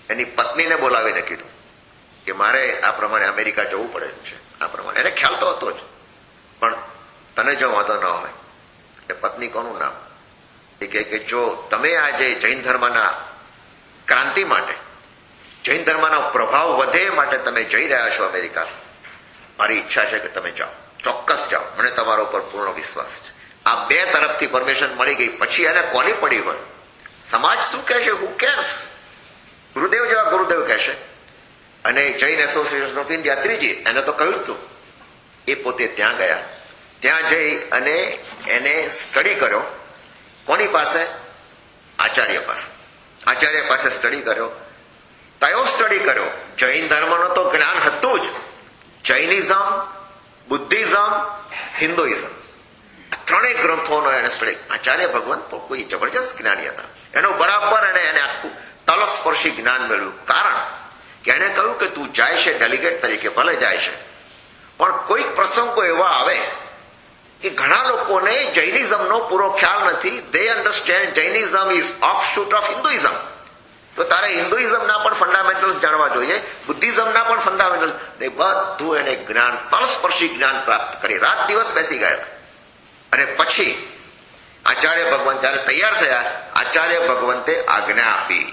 એની પત્નીને બોલાવીને કીધું કે મારે આ પ્રમાણે અમેરિકા જવું પડે છે. આ પ્રમાણે એને ખ્યાલ તો હતો જ, પણ તને જો વાંધો ન હોય. એ પત્ની કોનું નામ? એ કહે કે જો તમે આજે જૈન ધર્મના ક્રાંતિ માટે, જૈન ધર્મનો પ્રભાવ વધે માટે તમે જઈ રહ્યા છો અમેરિકા, મારી ઈચ્છા છે કે તમે જાઓ, ચોક્કસ જાઓ, મને તમારા ઉપર પૂર્ણ વિશ્વાસ છે. આ બે તરફથી પરમિશન મળી ગઈ. પછી એને કોની પડી હોય? સમાજ શું કહે છે? હુ કેર્સ? ગુરુદેવ જેવા ગુરુદેવ કહેશે. અને જૈન એસોસિએશન ઓફ ઇન્ડિયા ત્રીજી, એને તો કહ્યું હતું. એ પોતે ત્યાં ગયા, ત્યાં જઈ અને એને સ્ટડી કર્યો. કોની પાસે? આચાર્ય પાસે. આચાર્ય પાસે સ્ટડી કર્યો. કયો સ્ટડી કર્યો? જૈન ધર્મનો તો જ્ઞાન હતું જ. જૈનિઝમ, બુદ્ધિઝમ, હિન્દુઇઝમ, ત્રણેય ગ્રંથોનો એને સ્ટડી. આચાર્ય ભગવાન પણ કોઈ જબરજસ્ત જ્ઞાની હતા. એનો બરાબર એને આખું તલસ્પર્શી જ્ઞાન મેળવ્યું. કારણ કે એને કહ્યું કે તું જાય છે ડેલિગેટ તરીકે, ભલે જાય છે, પણ કોઈક પ્રસંગો એવા આવે કે ઘણા લોકોને જૈનિઝમનો પૂરો ખ્યાલ નથી. They understand Jainism is offshoot of Hinduism. તો તારે હિન્દુઇઝમના પણ ફંડામેન્ટલ્સ જાણવા જોઈએ, બુદ્ધિઝમના પણ ફંડામેન્ટલ્સ. ને બધું એને જ્ઞાન, તલસ્પર્શી જ્ઞાન પ્રાપ્ત કરી. રાત દિવસ બેસી ગયા. અને પછી આચાર્ય ભગવાન જયારે તૈયાર થયા, આચાર્ય ભગવંતે આજ્ઞા આપી.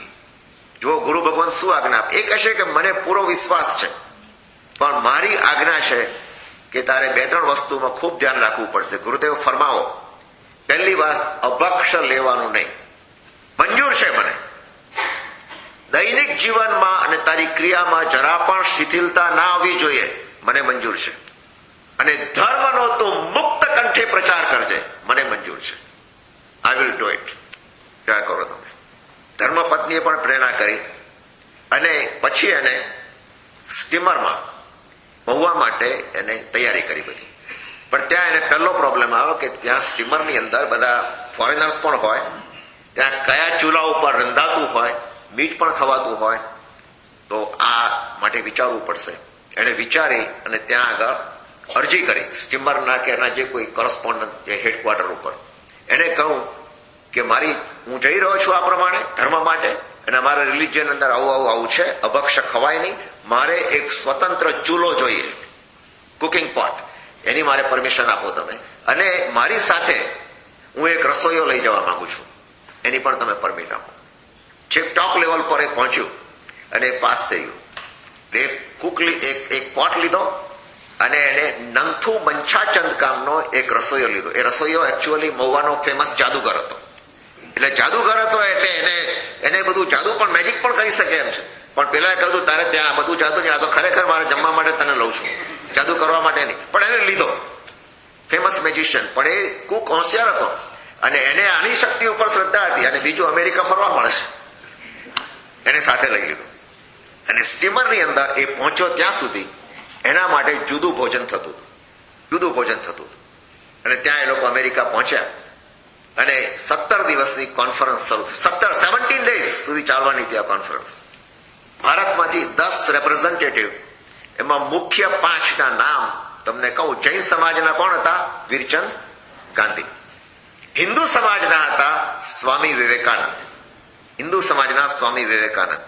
જો ગુરુ ભગવાન શું આજ્ઞા આપે? એ કહેશે કે મને પૂરો વિશ્વાસ છે, પણ મારી આજ્ઞા છે કે તારે 2-3 વસ્તુમાં ખૂબ ધ્યાન રાખવું પડશે. ગુરુદેવ ફરમાવો, પહેલી વાત, અભક્ષ લેવાનું નહીં. મંજૂર છે મને. દૈનિક જીવનમાં અને તારી ક્રિયામાં જરા પણ શિથિલતા ના આવવી જોઈએ, મને મંજૂર છે. અને ધર્મનો તો મુક્ત કંઠે પ્રચાર કરજે, મને મંજૂર છે. I will do it. વિચાર કરો તમે. ધર્મપત્નીએ પણ પ્રેરણા કરી. અને પછી એને સ્ટીમરમાં મહુવા માટે એને તૈયારી કરી બધી. પણ ત્યાં એને પહેલો પ્રોબ્લેમ આવ્યો કે ત્યાં સ્ટીમરની અંદર બધા ફોરેનર્સ પણ હોય, ત્યાં કયા ચૂલા ઉપર રંધાતું હોય, મીટ પણ ખવાતું હોય, તો આ માટે વિચારવું પડશે. એને વિચારી અને ત્યાં આગળ અરજી કરી સ્ટીમરના કે એના જે કોઈ કરસ્પોન્ડન્ટ હેડક્વાર્ટર ઉપર. એને કહું કે હું જઈ રહ્યો છું આ પ્રમાણે ધર્મ માટે, અને અમારા રિલિજિયન અંદર આવું છે, અભક્ષ ખવાય નહીં, મારે એક સ્વતંત્ર ચૂલો જોઈએ, કુકિંગ પોટ, એની મારે પરમિશન આપો તમે. અને મારી સાથે હું એક રસોઈયો લઈ જવા માંગુ છું, એની પણ તમે પરમિટ આપો. છેક ટોપ લેવલ પર એ પહોંચ્યું અને પાસ થઈ ગયું. એક પોટ લીધો અને એને નંથુ મંછાચંદ કામનો એક રસોઈયો લીધો. એ રસોઈયો એકચ્યુઅલી મહુવાનો ફેમસ જાદુગર હતો. એટલે જાદુગર હતો એટલે એને બધું જાદુ પણ, મેજિક પણ કરી શકે એમ છે. પણ પેલા કહ્યું તારે ત્યાં બધું જાદુ નહીં, આ તો ખરેખર મારે જમવા માટે તને લઉં છું, જાદુ કરવા માટે નહીં. પણ એને લીધો, ફેમસ મેજિશિયન. પણ એ કુક હોશિયાર હતો અને એને આની શક્તિ ઉપર શ્રદ્ધા હતી. અને બીજું અમેરિકા ફરવા મળે છે, એને સાથે લઈ લીધું. અને સ્ટીમરની અંદર એ પહોંચ્યો ત્યાં સુધી એના માટે જુદું ભોજન થતું હતું. અને ત્યાં એ લોકો અમેરિકા પહોંચ્યા અને 17 દિવસની કોન્ફરન્સ શરૂ થઈ. 17 ડેઝ સુધી ચાલવાની ત્યાં કોન્ફરન્સ. ભારતમાંથી 10 રેપ્રેઝેન્ટેટિવ, એમાં મુખ્ય 5ના નામ તમને કહું. જૈન સમાજના કોણ હતા? વીરચંદ ગાંધી. હિન્દુ સમાજના હતા સ્વામી વિવેકાનંદ. હિન્દુ સમાજના સ્વામી વિવેકાનંદ.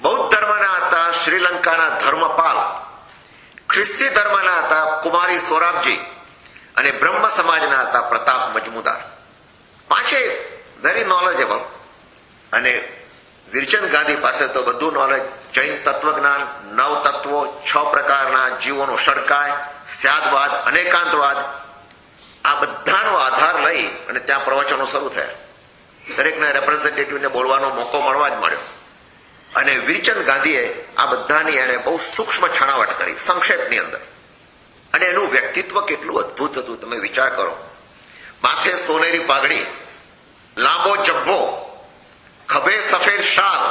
બૌદ્ધ ધર્મના હતા શ્રીલંકાના ધર્મપાલ. ખ્રિસ્તી ધર્મના હતા કુમારી સોરાબજી. અને બ્રહ્મ સમાજના હતા પ્રતાપ મજમુદાર. પાંચે વેરી નોલેજેબલ. અને વીરચંદ ગાંધી પાસે તો બધું નોલેજ. જૈન તત્વજ્ઞાન, 9 તત્વો, 6 પ્રકારના જીવોનો સડકાય, સ્યાદવાદ, અનેકાંતવાદ, આ બધાનો આધાર લઈ અને ત્યાં પ્રવચનો શરૂ થયા. દરેકને રેપ્રેઝેન્ટેટિવને બોલવાનો મોકો મળવા જ મળ્યો. અને વીરચંદ ગાંધીએ આ બધાની એને બહુ સૂક્ષ્મ છણાવટ કરી સંક્ષેપની અંદર. અને એનું વ્યક્તિત્વ કેટલું અદભુત હતું, તમે વિચાર કરો. માથે સોનેરી પાઘડી, લાંબો જબ્બો, ખભે સફેદ શાલ,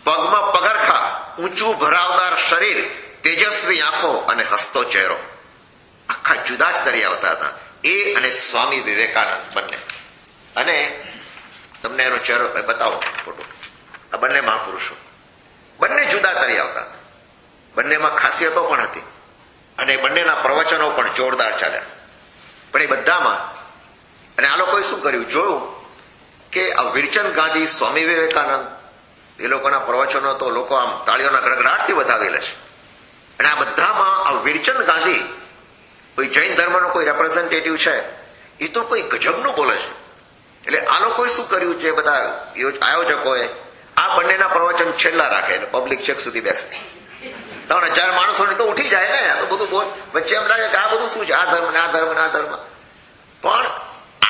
પગમાં પગરખા, ઊંચું ભરાવદાર શરીર, તેજસ્વી આંખો અને હસતો ચહેરો. આખા જુદા જ તરી આવતા હતા એ અને સ્વામી વિવેકાનંદ બંને. અને તમને એનો ચહેરો બતાવો ફોટો. આ બંને મહાપુરુષો, બંને જુદા તરી આવતા. બંનેમાં ખાસિયતો પણ હતી અને બંનેના પ્રવચનો પણ જોરદાર ચાલ્યા. પણ એ બધામાં અને આ લોકોએ શું કર્યું, જોયું કે આ વીરચંદ ગાંધી, સ્વામી વિવેકાનંદ, એ લોકોના પ્રવચનો તો લોકો આમ તાળીઓના ગડગડાટથી વધાવી લે છે. અને આ બધામાં આ વીરચંદ ગાંધી, કોઈ જૈન ધર્મનો કોઈ રેપ્રેઝેન્ટેટિવ છે, એ તો કોઈ ગજબનું બોલે છે. એટલે આ લોકોએ શું કર્યું છે, બધા આયોજકોએ આ બંનેના પ્રવચન છેલ્લા રાખે એટલે પબ્લિક છેક સુધી બેસે. 3000 માણસોને તો ઉઠી જાય ને, તો બધું બોલ વચ્ચે એમ લાગે કે આ બધું શું છે, આ ધર્મ ને આ ધર્મ ને આ ધર્મ. પણ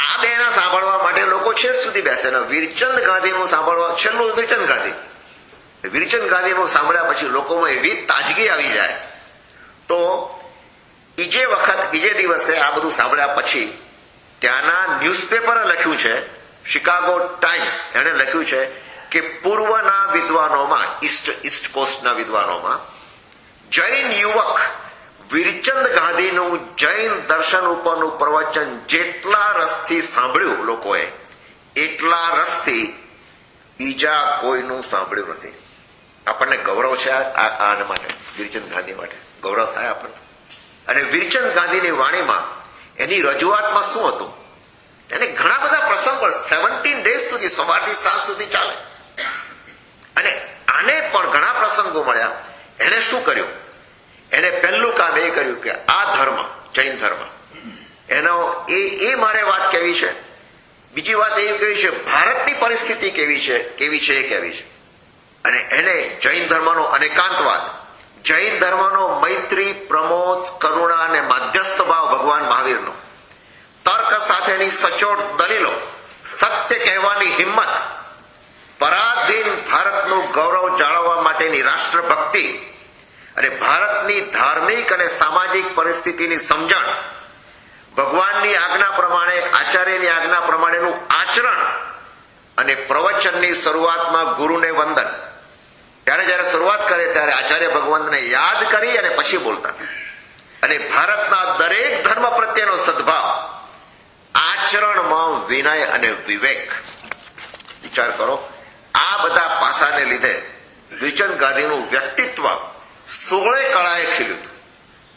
આ બેના સાંભળવા માટે લોકો છેક સુધી બેસે ને વીરચંદ ગાંધીનું સાંભળવા છેલ્લું વીરચંદ ગાંધીનું સાંભળ્યા પછી લોકોમાં એવી તાજગી આવી જાય. તો બીજે દિવસે આ બધું સાંભળ્યા પછી ત્યાંના ન્યૂઝપેપરે લખ્યું છે, શિકાગો ટાઈમ્સ એણે લખ્યું છે કે પૂર્વના વિદ્વાનોમાં, ઈસ્ટ કોસ્ટના વિદ્વાનોમાં જૈન યુવક વીરચંદ ગાંધીનું જૈન દર્શન ઉપરનું પ્રવચન જેટલા રસથી સાંભળ્યું લોકોએ, એટલા રસથી બીજા કોઈનું સાંભળ્યું નથી. આપણને ગૌરવ છે આના માટે, વીરચંદ ગાંધી માટે ગૌરવ થાય આપણને. અને વીરચંદ ગાંધીની વાણીમાં એની રજૂઆતમાં શું હતું, એને ઘણા બધા પ્રસંગો 17 ડેઝ સુધી, સવારથી સાંજ સુધી ચાલે. અને આને પણ ઘણા પ્રસંગો મળ્યા. એને શું કર્યું, એને પહેલું કામ એ કર્યું કે આ ધર્મ, જૈન ધર્મ, એનો એ મારે વાત કહેવી છે. બીજી વાત એ કહેવી છે ભારતની પરિસ્થિતિ કેવી છે એ કહેવી છે. અને એને જૈન ધર્મનો અનેકાંતવાદ, જૈન ધર્મનો મૈત્રી, પ્રમોદ, કરુણા અને માધ્યસ્થ ભાવ ભગવાન મહાવીરનો, તર્ક સાથેની સચોટ દલીલો, સત્ય કહેવાની હિંમત, પરાધીન ભારતનું ગૌરવ જાળવવા માટેની રાષ્ટ્રભક્તિ અને ભારતની ધાર્મિક અને સામાજિક પરિસ્થિતિની સમજણ, ભગવાનની આજ્ઞા પ્રમાણે, આચાર્યની આજ્ઞા પ્રમાણેનું આચરણ અને પ્રવચનની શરૂઆતમાં ગુરુને વંદન. ત્યારે જયારે શરૂઆત કરે ત્યારે આચાર્ય ભગવંતને યાદ કરી અને પછી બોલતા. અને ભારતના દરેક ધર્મ પ્રત્યેનો સદભાવ, આચરણમાં વિનય અને વિવેક. વિચાર કરો, આ બધા પાસાને લીધે વીરચંદ ગાંધીનું વ્યક્તિત્વ 16 કળાએ ખીલ્યું હતું.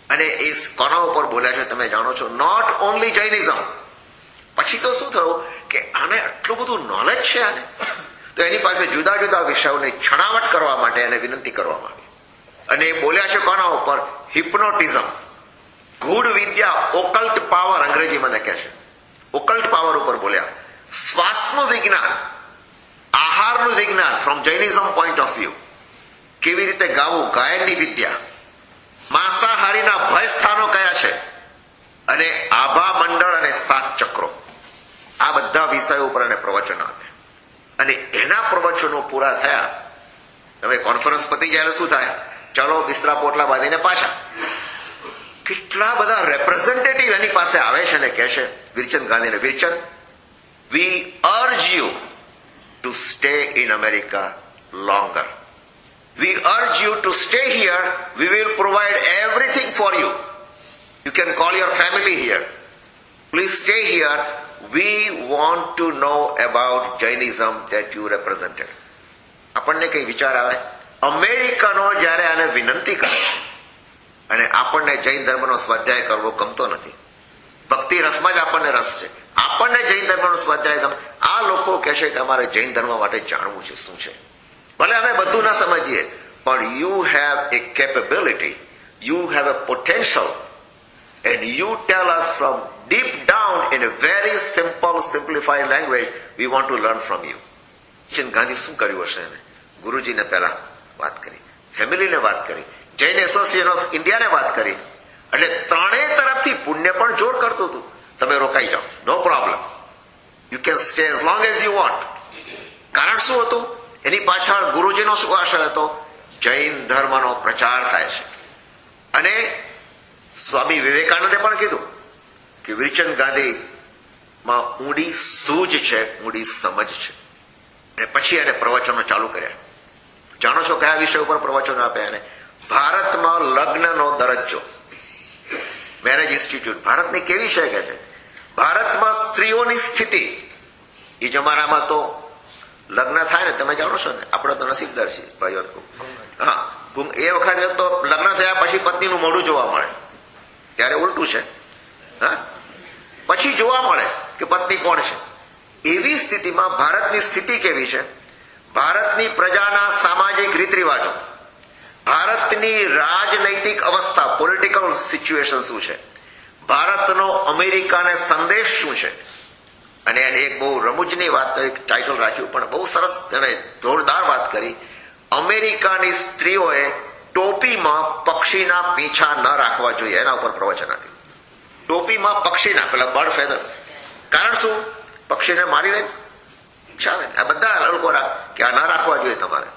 અને એ કોના ઉપર બોલ્યા છે તમે જાણો છો, નોટ ઓનલી જૈનિઝમ. પછી તો શું થયું કે આને આટલું બધું નોલેજ છે આને, તો એની પાસે જુદા જુદા વિષયોની છણાવટ કરવા માટે એને વિનંતી કરવામાં આવી. અને એ બોલ્યા છે કોના ઉપર, હિપ્નોટિઝમ, ગૂઢ વિદ્યા, ઓકલ્ટ પાવર, અંગ્રેજીમાં લખે છે, ઓકલ્ટ પાવર ઉપર બોલ્યા. શ્વાસનું વિજ્ઞાન, આહારનું વિજ્ઞાન from Jainism point of view, કેવી રીતે ગાવું, ગાયનની વિદ્યા, માંસાહારીના ભય સ્થાનો કયા છે, અને આભા મંડળ અને 7 ચક્રો, આ બધા વિષયો ઉપર એને પ્રવચનો આપ્યા. અને એના પ્રવચનો પૂરા થયા, હવે કોન્ફરન્સ પતી જાય શું થાય, ચલો બિસ્તરા પોટલા બાંધીને પાછા. કેટલા બધા રેપ્રેઝેન્ટેટિવ એની પાસે આવે છે અને કહે છે વીરચંદ ગાંધીને, Virchand, we urge you to stay in America longer. We urge you to stay here. We will provide everything for you. You can call your family here. Please stay here. We want to know about Jainism that you represented. આપણને કઈ વિચાર આવે, અમેરિકનો જયારે આને વિનંતી કરે છે અને આપણને જૈન ધર્મનો સ્વાધ્યાય કરવો ગમતો નથી, ભક્તિ રસમાં જ આપણને રસ છે, આપણને જૈન ધર્મનો સ્વાધ્યાય ગમે. આ લોકો કહે છે કે અમારે જૈન ધર્મ માટે જાણવું છે શું છે. ભલે અમે બધું ના સમજીએ, પણ you have a capability, you have a potential, and you tell us from deep down in a very simple, simplified language, we want to learn from you. Virchand Gandhi શું કર્યું હશે એને? ગુરુજીને પહેલા વાત કરી, ફેમિલીને વાત કરી, જૈન એસોસિએશન ઓફ ઇન્ડિયાને વાત કરી. એટલે ત્રણેય તરફથી પુણ્ય પણ જોર કરતું હતું, તમે રોકાઈ જાઓ, no problem, you can stay as long as you want. કારણ શું હતું? એની પાછળ ગુરુજીનો શું આશય હતો? જૈન ધર્મનો પ્રચાર થાય છે. અને સ્વામી વિવેકાનંદે પણ કીધું કે વીરચંદ ગાંધીમાં ઊંડી સૂઝ છે, ઊંડી સમજ છે. અને પછી એને પ્રવચનો ચાલુ કર્યા. જાણો છો કયા વિષય ઉપર પ્રવચનો આપ્યા એને? ભારતમાં લગ્નનો દરજ્જો, મેરેજ ઇન્સ્ટિટ્યૂટ ભારતની કેવી છે કે છે, ભારતમાં સ્ત્રીઓની સ્થિતિ. એ જમાનામાં તો લગ્ન થાય ને, તમે જાણો છો ને, આપણે તો નસીબદાર છીએ ભાઈઓ. હા, એ વખતે તો લગ્ન થયા પછી પત્નીનું મોઢું જોવા મળે, ત્યારે ઉલટું છે. હા, પછી જોવા મળે કે પત્ની કોણ છે. એવી સ્થિતિમાં ભારતની સ્થિતિ કેવી છે, ભારતની પ્રજાના સામાજિક રીત રિવાજો, ભારતની રાજનૈતિક અવસ્થા, પોલિટિકલ સિચ્યુએશન શું છે, ભારતનો અમેરિકાને સંદેશ શું છે, અને એને એક બહુ રમૂજની વાત એક ટાઇટલ રાખ્યું, પણ બહુ સરસ તેને જોરદાર વાત કરી. અમેરિકાની સ્ત્રીઓએ ટોપીમાં પક્ષીના પીંછા ન રાખવા જોઈએ, એના ઉપર પ્રવચન આપ્યું. ટોપીમાં પક્ષીના પેલા બર્ડ ફેધર, કારણ શું? પક્ષીને મારી દે ચાલે, આ બધા લોકો કે આ ના રાખવા જોઈએ તમારે.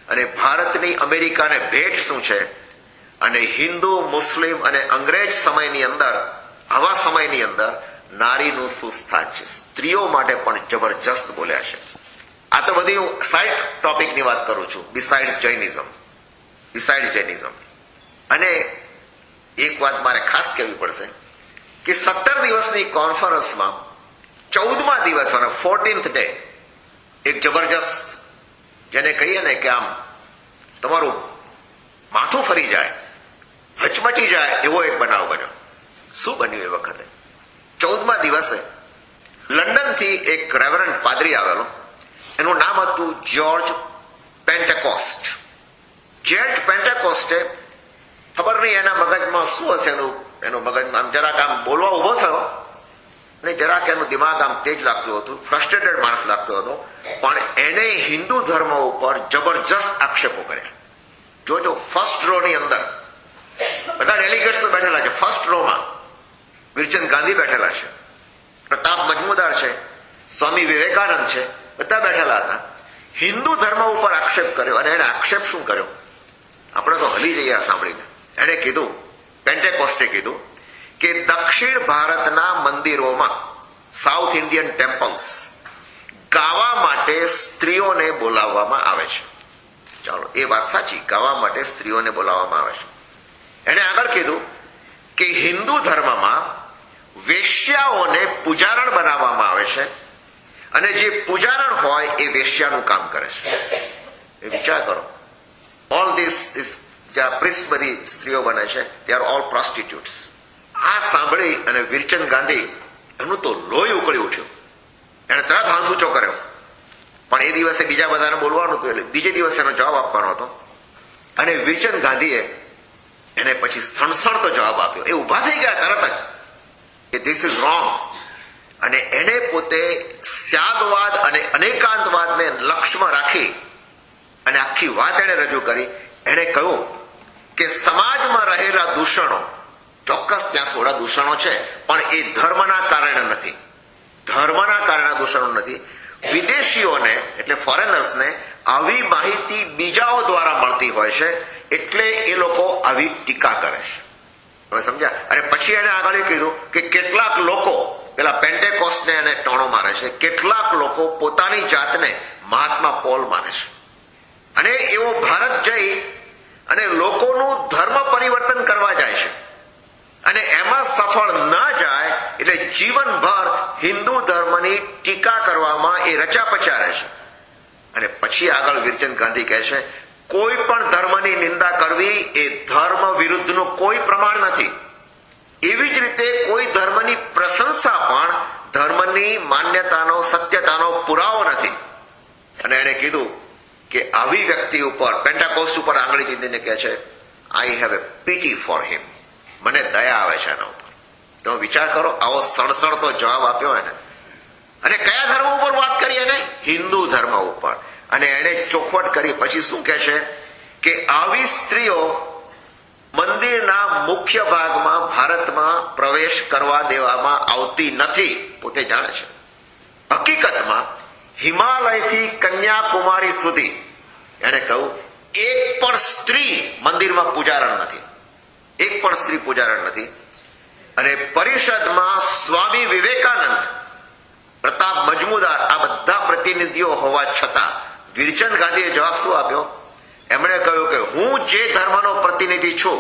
અને ભારતની અમેરિકાને ભેટ શું છે? અને હિન્દુ, મુસ્લિમ અને અંગ્રેજ સમયની અંદર, આવા સમયની અંદર નારીનું શું સ્થાન છે, સ્ત્રીઓ માટે પણ જબરજસ્ત બોલ્યા છે. આ તો બધી હું સાઇડ ટોપિકની વાત કરું છું, બિસાઇડ્સ જૈનિઝમ. અને એક વાત મારે ખાસ કહેવી પડશે કે 17 દિવસની કોન્ફરન્સમાં 14મા દિવસ અને 14th ડે એક જબરજસ્ત, જેને કહીએ ને કે આમ તમારું માથું ફરી જાય, હચમચી જાય એવો એક બનાવ બન્યો. શું બન્યું એ વખતે? 14મા દિવસે લંડનથી એક રેવરન્ટ પાદરી આવેલો. એનું નામ હતું જ્યોર્જ પેન્ટેકોસ્ટ. જ્યોર્જ પેન્ટેકોસ્ટે, ખબર નહીં એના મગજમાં શું હશે, એનું મગજમાં આમ જરાક આમ બોલવા ઉભો થયો અને જરાક એનું દિમાગ આમ તેજ લાગતું હતું, ફ્રસ્ટ્રેટેડ માણસ લાગતો હતો, પણ એને હિન્દુ ધર્મ ઉપર જબરજસ્ત આક્ષેપો કર્યા. જોજો, ફર્સ્ટ રો ની અંદર બધા ડેલિગેટ્સ બેઠેલા છે. ફર્સ્ટ રો માં વીરચંદ ગાંધી બેઠેલા છે, પ્રતાપ મજમુદાર છે, સ્વામી વિવેકાનંદ છે, બધા બેઠેલા હતા. હિન્દુ ધર્મ ઉપર આક્ષેપ કર્યો. અને એને આક્ષેપ શું કર્યો? આપણે તો હલી જઈએ આ સાંભળીને. એને કીધું, પેન્ટેકોસ્ટે કીધું કે દક્ષિણ ભારતના મંદિરોમાં, સાઉથ ઇન્ડિયન ટેમ્પલ્સ, ગાવા માટે સ્ત્રીઓને બોલાવવામાં આવે છે. ચાલો, એ વાત સાચી, ગાવા માટે સ્ત્રીઓને બોલાવવામાં આવે છે. એને આગળ કીધું કે હિન્દુ ધર્મમાં વેશ્યાઓને પૂજારણ બનાવવામાં આવે છે અને જે પૂજારણ હોય એ વેશ્યાનું કામ કરે છે. એ વિચાર કરો, ઓલ ધીસ જ્યાં પ્રિસ્ટ બધી સ્ત્રીઓ બને છે, દે આર ઓલ પ્રોસ્ટિટ્યુટ્સ. આ સાંભળી અને વીરચંદ ગાંધી, એનું તો લોહી ઉકળી ઉઠ્યું. એને તરત હાથ ઊંચો કર્યો. પણ એ દિવસે બીજા બધાને બોલવાનું હતું, એટલે બીજે દિવસે એનો જવાબ આપવાનો હતો. અને વીરચંદ ગાંધીએ એને પછી સણસણતો જવાબ આપ્યો. એ ઉભા થઈ ગયા તરત જ કે ધીસ ઇઝ રોંગ. અને એને પોતે સ્યાદવાદ અને અનેકાંતવાદને લક્ષ્યમાં રાખી અને આખી વાત એને રજૂ કરી. એને કહ્યું કે સમાજમાં રહેલા દૂષણો, ચોક્કસ ત્યાં થોડા દૂષણો છે, પણ એ ધર્મના કારણે નથી. ધર્મના કારણે દૂષણો નથી. વિદેશીઓને એટલે ફોરેનર્સને આવી માહિતી બીજાઓ દ્વારા મળતી હોય છે, એટલે એ લોકો આવી ટીકા કરે છે. હવે સમજ્યા? અને પછી એને આગળ કીધું કે કેટલાક લોકો, પેલા પેન્ટેકોસ્ટને એને ટોણો મારે છે, કેટલાક લોકો પોતાની જાતને મહાત્મા પોલ માને છે અને એવો ભારત જઈ અને લોકોનું ધર્મ પરિવર્તન કરવા જાય છે અને એમાં સફળ ના જાય એટલે જીવનભર હિન્દુ ધર્મની ટીકા કરવામાં એ રચા પચારે છે. અને પછી આગળ વીરચંદ ગાંધી કહે છે, કોઈ પણ ધર્મની નિંદા કરવી એ ધર્મ વિરુદ્ધનું કોઈ પ્રમાણ નથી. એવી જ રીતે કોઈ ધર્મની પ્રશંસા પણ ધર્મની માન્યતાનો, સત્યતાનો પુરાવો નથી. અને એણે કીધું કે આવી વ્યક્તિ ઉપર, પેન્ટેકોસ્ટ ઉપર આંગળી ચીંધીને કહે છે, I have a PT for him. મને દયા આવે છે એના ઉપર. તો વિચાર કરો, આવો સણસણતો જવાબ આપ્યો એને. અને કયા ધર્મ ઉપર વાત કરી એને? હિન્દુ ધર્મ ઉપર. અને એને ચોખવટ કરી. પછી શું કહે છે કે આવી સ્ત્રીઓ મંદિરના મુખ્ય ભાગમાં ભારતમાં પ્રવેશ કરવા દેવામાં આવતી નથી. પોતે જાણે છે. હકીકતમાં હિમાલયથી કન્યાકુમારી સુધી એને કહ્યું, એક પણ સ્ત્રી મંદિરમાં પૂજારણ નથી. એક પણ સ્ત્રી પૂજારણ નથી. અને પરિષદમાં સ્વામી વિવેકાનંદ, પ્રતાપ મજમુદાર, આ બધા પ્રતિનિધિઓ હોવા છતાં વીરચંદ ગાંધીએ જવાબ શું આપ્યો? એમણે કહ્યું કે હું જે ધર્મનો પ્રતિનિધિ છું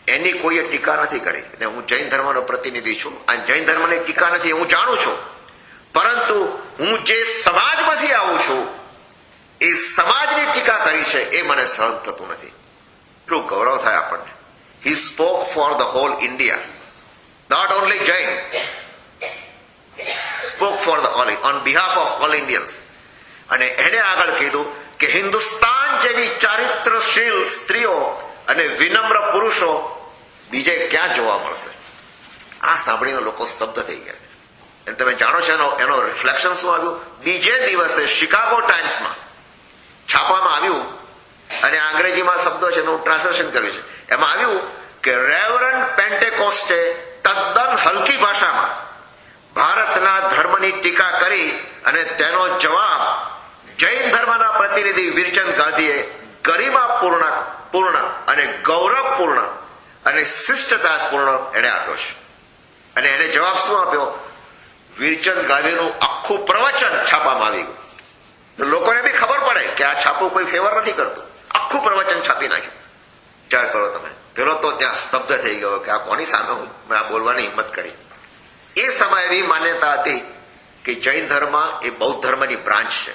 એની કોઈએ ટીકા નથી કરી. અને હું જૈન ધર્મનો પ્રતિનિધિ છું, આ જૈન ધર્મની ટીકા નથી, હું જાણું છું. પરંતુ હું જે સમાજમાંથી આવું છું એ સમાજની ટીકા કરી છે એ મને સહન થતું નથી. એટલું ગૌરવ થાય આપણને. He spoke for the whole India, not only Jain. Spoke for the all, on behalf of all Indians. અને એને આગળ કીધું કે હિન્દુસ્તાન જેવી ચારિત્રશીલ સ્ત્રીઓ અને વિનમ્ર પુરુષો બીજે ક્યાં જોવા મળશે? આ સાંભળીને લોકો સ્તબ્ધ થઈ ગયા. અને તમે જાણો છો એનો રિફ્લેક્શન શું આવ્યું? બીજે દિવસે શિકાગો ટાઈમ્સમાં છાપવામાં આવ્યું, અને અંગ્રેજીમાં શબ્દો છે એનું ટ્રાન્સલેશન કર્યું છે. એમાં આવ્યું કે રેવરન્ડ પેન્ટેકોસ્ટે તદ્દન હલકી ભાષામાં ભારતના ધર્મની ટીકા કરી, અને તેનો જવાબ જૈન ધર્મના પ્રતિનિધિ વીરચંદ ગાંધીએ ગરિમાપૂર્ણ અને ગૌરવપૂર્ણ અને શિષ્ટતાપૂર્ણ એને આપ્યો છે. અને એને જવાબ શું આપ્યો? વીરચંદ ગાંધીનું આખું પ્રવચન છાપામાં આવી ગયું. લોકોને બી ખબર પડે કે આ છાપું કોઈ ફેવર નથી કરતું. આખું પ્રવચન છાપી નાખ્યું. વિચાર કરો તમે. પેલો તો ત્યાં સ્તબ્ધ થઈ ગયો કે આ કોની સામે મેં આ બોલવાની હિંમત કરી. એ સમયે એવી માન્યતા હતી કે જૈન ધર્મ એ બૌદ્ધ ધર્મની બ્રાન્ચ છે.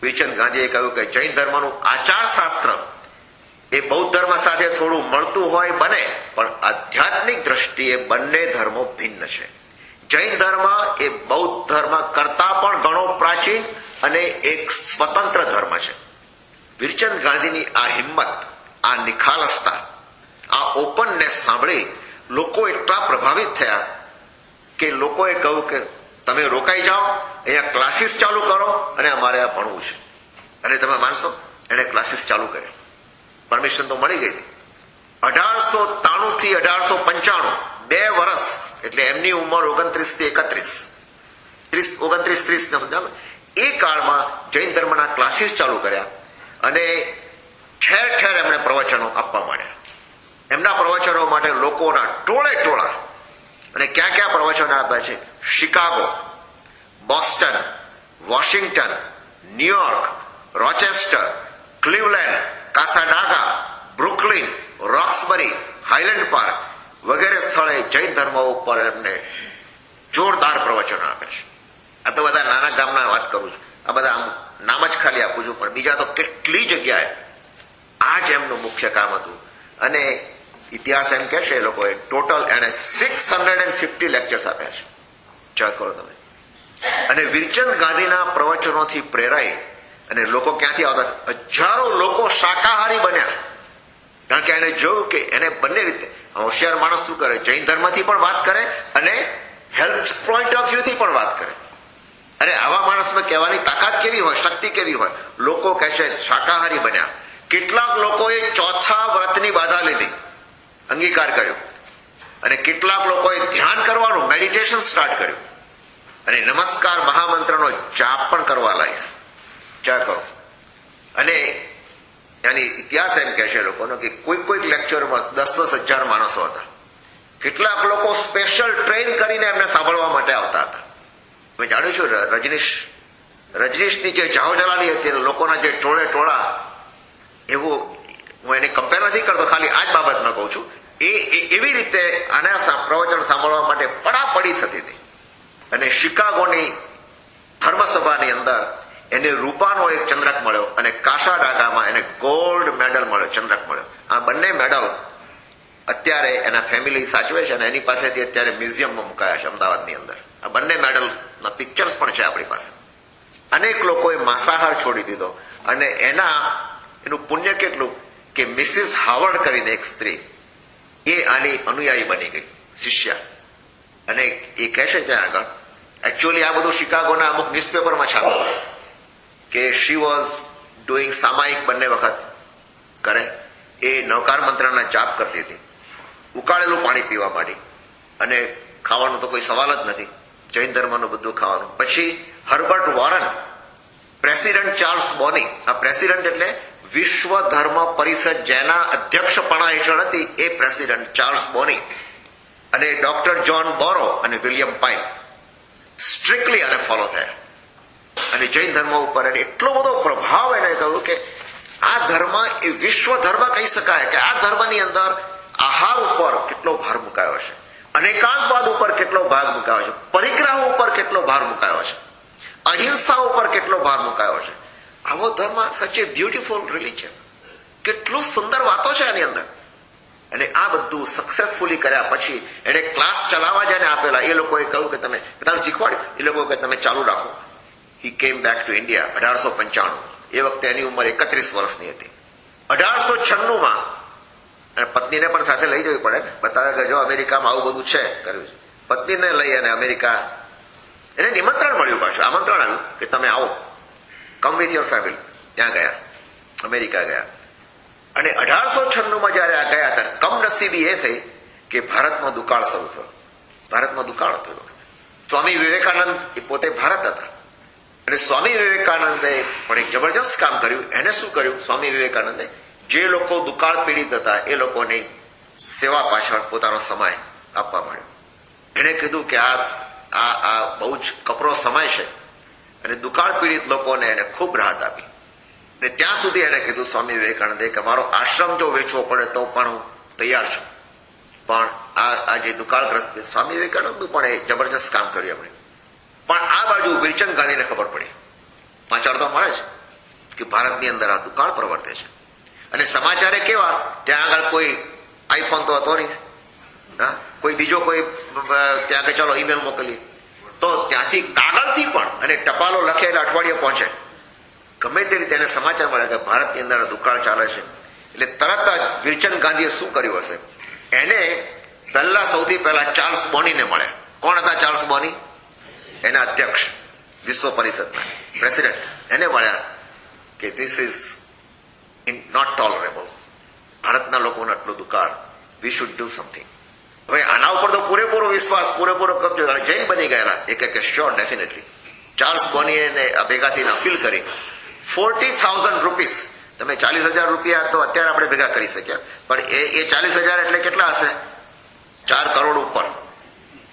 વીરચંદ ગાંધીએ કહ્યું કે જૈન ધર્મનું આચારશાસ્ત્ર એ બૌદ્ધ ધર્મ સાથે થોડું મળતું હોય બને, પણ આધ્યાત્મિક દ્રષ્ટિએ બંને ધર્મો ભિન્ન છે. જૈન ધર્મ એ બૌદ્ધ ધર્મ કરતા પણ ઘણો પ્રાચીન અને એક સ્વતંત્ર ધર્મ છે. વીરચંદ ગાંધીની આ હિંમત, આ નિખાલસતા, આ ઓપનનેસ સાંભળી લોકો એટલા પ્રભાવિત થયા કે લોકોએ કહ્યું કે તમે રોકાઈ જાઓ, અહીંયા ક્લાસીસ ચાલુ કરો, અને અમારે આ ભણવું છે. અને તમે માનશો, એણે ક્લાસીસ ચાલુ કર્યા. પરમિશન તો મળી ગઈ હતી. 1893 થી 1895 2 વર્ષ, એટલે એમની ઉંમર 29 થી 31, એ કાળમાં જૈન ધર્મના ક્લાસીસ ચાલુ કર્યા, અને ઠેર ઠેર એમણે પ્રવચનો આપવા માંડ્યા. એમના પ્રવચનો માટે લોકોના ટોળે ટોળા. અને ક્યાં ક્યાં પ્રવચનો આપ્યા છે? Chicago, Boston, Washington, New York, Rochester, Cleveland, Cassadaga, Brooklyn, Roxbury, Highland Park વગેરે સ્થળે જૈન ધર્મ ઉપર એમને જોરદાર પ્રવચનો આપ્યા છે. આ તો બધા નાના ગામના વાત કરું છું. આ બધા આમ નામ જ ખાલી આપું છું, પણ બીજા તો કેટલી જગ્યાએ આ જ એમનું મુખ્ય કામ હતું. અને ઇતિહાસ એમ કહેશે એ લોકોએ ટોટલ એને 650 લેક્ચર્સ આપ્યા છે. વિચાર કરો તમે. અને વીરચંદ ગાંધીના પ્રવચનોથી પ્રેરાઈ અને લોકો ક્યાંથી આવતા? હજારો લોકો શાકાહારી બન્યા. કારણ કે એને જોયું કે એને બંને રીતે, હોશિયાર માણસ શું કરે? જૈન ધર્મથી પણ વાત કરે અને હેલ્થ પોઈન્ટ ઓફ વ્યૂ થી પણ વાત કરે. અરે આવા માણસમાં કહેવાની તાકાત કેવી હોય, શક્તિ કેવી હોય? લોકો કહે છે શાકાહારી બન્યા. કેટલાક લોકોએ ચોથા વ્રતની બાધા લીધી, અંગીકાર કર્યો. અને કેટલાક લોકોએ ધ્યાન કરવાનું, મેડિટેશન સ્ટાર્ટ કર્યું. અને નમસ્કાર મહામંત્રનો જાપ પણ કરવા લાગ્યા. ચા કરો. અને એની ઇતિહાસ એમ કહે છે લોકોનો કે કોઈક લેક્ચરમાં 10,000 માણસો હતા. કેટલાક લોકો સ્પેશિયલ ટ્રેન કરીને એમને સાંભળવા માટે આવતા હતા. મેં જાણ્યું છું રજનીશની જે જાહોજલાલી હતી, લોકોના જે ટોળે ટોળા, એવું હું એને કમ્પેર નથી કરતો, ખાલી આ જ બાબતમાં કહું છું. એવી રીતે આના પ્રવચન સાંભળવા માટે પડાપડી થતી હતી. અને શિકાગોની ધર્મસભાની અંદર એને રૂપાનો એક ચંદ્રક મળ્યો, અને કાસાડાગામાં એને ગોલ્ડ મેડલ મળ્યો, ચંદ્રક મળ્યો. આ બંને મેડલ અત્યારે એના ફેમિલી સાચવે છે, અને એની પાસેથી અત્યારે મ્યુઝિયમમાં મુકાયા છે અમદાવાદની અંદર. આ બંને મેડલના પિક્ચર્સ પણ છે આપણી પાસે. અનેક લોકોએ માંસાહાર છોડી દીધો, અને એનું પુણ્ય કેટલું કે મિસિસ હાવર્ડ કરીને એક સ્ત્રી, એ આની અનુયાયી બની ગઈ, શિષ્યા. અને એ કહે છે ત્યાં આગળ, એકચ્યુઅલી આ બધું શિકાગોના અમુક ન્યૂઝપેપરમાં છાપ્યું કે શી વોઝ ડુઈંગ સામાયિક બંને વખત કરે. એ નવકાર મંત્રના જાપ કરતી હતી, ઉકાળેલું પાણી પીવા માંડી, અને ખાવાનું તો કોઈ સવાલ જ નથી, જૈન ધર્મનું બધું ખાવાનું. પછી Herbert Warren, president Charles Boney, આ પ્રેસિડેન્ટ એટલે વિશ્વ ધર્મ પરિષદ જેના અધ્યક્ષપણા હેઠળ હતી, એ પ્રેસિડેન્ટ ચાર્લ્સ બોની, અને ડોક્ટર જ્હોન બોરો અને વિલિયમ પાઇન સ્ટ્રિક્ટલી આને ફોલો થયા. અને જૈન ધર્મ ઉપર એટલો બધો પ્રભાવ એને કહ્યું કે આ ધર્મ એ વિશ્વ ધર્મ કહી શકાય, કે આ ધર્મની અંદર આહાર ઉપર કેટલો ભાર મુકાયો છે, અનેકાંતવાદ ઉપર કેટલો ભાર મુકાયો છે, પરિગ્રહ ઉપર કેટલો ભાર મુકાયો છે, અહિંસા ઉપર કેટલો ભાર મુકાયો છે. આવો ધર્મ સચ એ બ્યુટીફુલ રિલિજન, કેટલું સુંદર વાતો છે આની અંદર. અને આ બધું સક્સેસફુલી કર્યા પછી એને ક્લાસ ચલાવવા જેને આપેલા, એ લોકોએ કહ્યું કે તમે શીખવાડ્યું, એ લોકો કે તમે ચાલુ રાખો. હી કેમ બેક ટુ ઇન્ડિયા 1895. એ વખતે એની ઉંમર 31 વર્ષની હતી. 1896માં અને પત્નીને પણ સાથે લઈ જવી પડે ને, બતાવે કે જો અમેરિકામાં આવું બધું છે, કર્યું છે. પત્નીને લઈ અને અમેરિકા એને નિમંત્રણ મળ્યું, પાછું આમંત્રણ આવ્યું કે તમે આવો, કમ વિથ યોર ફેમિલી. ત્યાં ગયા, અમેરિકા ગયા. અને 1896 જયારે આ ગયા ત્યારે કમનસીબી એ થઈ કે ભારતમાં દુકાળ શરૂ થયો. ભારતમાં દુકાળ થયો. સ્વામી વિવેકાનંદ એ પોતે ભારત હતા અને સ્વામી વિવેકાનંદે પણ એક જબરજસ્ત કામ કર્યું. એને શું કર્યું સ્વામી વિવેકાનંદે? જે લોકો દુકાળ પીડિત હતા એ લોકોની સેવા પાછળ પોતાનો સમય આપવા માંડ્યો. એને કીધું કે આ બહુ જ કપરો સમય છે અને દુકાળ પીડિત લોકોને એને ખૂબ રાહત આપી. અને ત્યાં સુધી એને કીધું સ્વામી વિવેકાનંદે કે મારો આશ્રમ જો વેચવો પડે તો પણ હું તૈયાર છું, પણ આ જે દુકાળગ્રસ્ત સ્વામી વિવેકાનંદનું પણ એ જબરજસ્ત કામ કર્યું એમણે. પણ આ બાજુ વીરચંદ ગાંધીને ખબર પડી, સમાચાર તો મળે છે કે ભારતની અંદર આ દુકાળ પ્રવર્તે છે. અને સમાચારે કેવા, ત્યાં આગળ કોઈ આઈફોન તો હતો નહીં, કોઈ બીજો કોઈ ત્યાં આગળ ચાલો ઈમેલ મોકલીએ, તો ત્યાંથી કાગળથી પણ અને ટપાલો લખે એટલે અઠવાડિયે પહોંચે. ગમે તે રીતે એને સમાચાર મળે કે ભારતની અંદર દુકાળ ચાલે છે. એટલે તરત જ વીરચંદ ગાંધીએ શું કર્યું હશે, એને સૌથી પહેલા ચાર્લ્સ બોનીને મળ્યા. કોણ હતા ચાર્લ્સ બોની? એના અધ્યક્ષ, વિશ્વ પરિષદના પ્રેસિડેન્ટ. એને મળ્યા કે ધીસ ઇઝ નોટ ટોલરેબલ, ભારતના લોકોને આટલું દુકાળ, વી શુડ ડુ સમથિંગ. હવે આના ઉપર તો પૂરેપૂરો વિશ્વાસ, પૂરેપૂરો કબજો જૈન બની ગયેલા. એ કે શ્યોર, ડેફિનેટલી. ચાર્લ્સ બોનીએ ભેગાથી અપીલ કરી 40,000 રૂપીસ. તમે 40,000 રૂપિયા તો અત્યારે આપણે ભેગા કરી શક્યા, પણ એ 40,000 એટલે કેટલા હશે? 4 કરોડ ઉપર,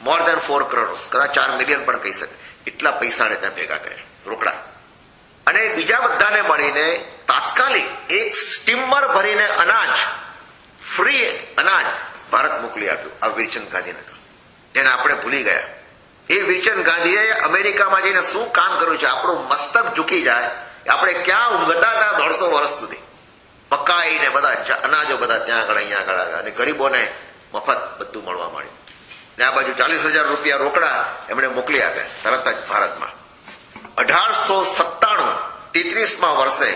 મોર દેન 4 કરોડ, કદાચ 4 મિલિયન પણ કહી શકે. એટલા પૈસાને ત્યાં ભેગા કર્યા, રોકડા. અને બીજા બધાને મળીને તાત્કાલિક એક સ્ટીમર ભરીને અનાજ, ફ્રી અનાજ ભારત મોકલી આપ્યું આ વીરચંદ ગાંધીને, જેને આપણે ભૂલી ગયા. એ વીરચંદ ગાંધીએ અમેરિકામાં જઈને શું કામ કર્યું છે, આપણું મસ્તક ઝૂકી જાય. આપણે ક્યાં ઊંઘતા હતા 150 વર્ષ સુધી, મકાઈ ને બધા અનાજો બધા ત્યાં આગળ અહીંયા આગળ આવ્યા અને ગરીબોને મફત બધું મળવા માંડ્યું. ને આ બાજુ 40,000 રૂપિયા રોકડા એમણે મોકલી આપ્યા તરત જ ભારતમાં. 1897 33મા વર્ષે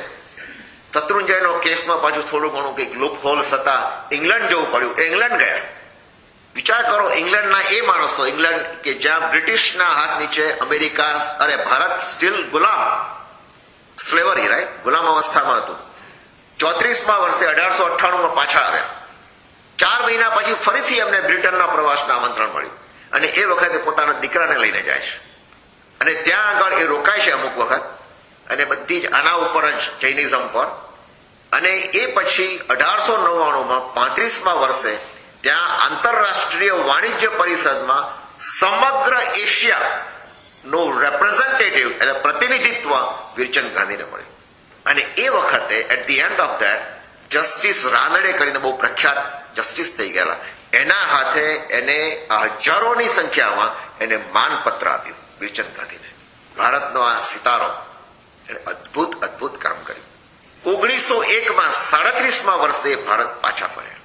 શત્રુંજયનો કેસમાં પાછું થોડું ઘણું કંઈક લૂપ હોલ્સ હતા, ઇંગ્લેન્ડ જવું પડ્યું. ઇંગ્લેન્ડ ગયા. વિચાર કરો, ઇંગ્લેન્ડના એ માણસો, ઇંગ્લેન્ડ કે જ્યાં બ્રિટિશના હાથ નીચે અમેરિકા, ભારત સ્ટીલ ગુલામ, સ્લેવરી, રાઈટ, ગુલામ અવસ્થામાં હતું. 34મા વર્ષે 1898માં પાછા આવ્યા. 4 મહિના પછી ફરીથી એમને બ્રિટનના પ્રવાસના આમંત્રણ મળ્યું અને એ વખતે પોતાના દીકરાને લઈને જાય છે અને ત્યાં આગળ એ રોકાય છે અમુક વખત, અને બધી જ આના ઉપર જ જૈનિઝમ પર. અને એ પછી 1899માં 35મા વર્ષે ત્યાં આંતરરાષ્ટ્રીય વાણિજ્ય પરિષદમાં સમગ્ર એશિયા નું રેપ્રેઝેન્ટેટિવ એટલે પ્રતિનિધિત્વ વીરચંદ ગાંધીને મળ્યું. અને એ વખતે at the end of that justice Ranade કરીને બહુ પ્રખ્યાત જસ્ટિસ થઈ ગયેલા, એના હાથે એને હજારોની સંખ્યામાં એને માનપત્ર આપ્યું વીરચંદ ગાંધીને. ભારતનો આ સિતારો એને અદભુત કામ કર્યું. 1901માં 37મા વર્ષે ભારત પાછા ફર્યા.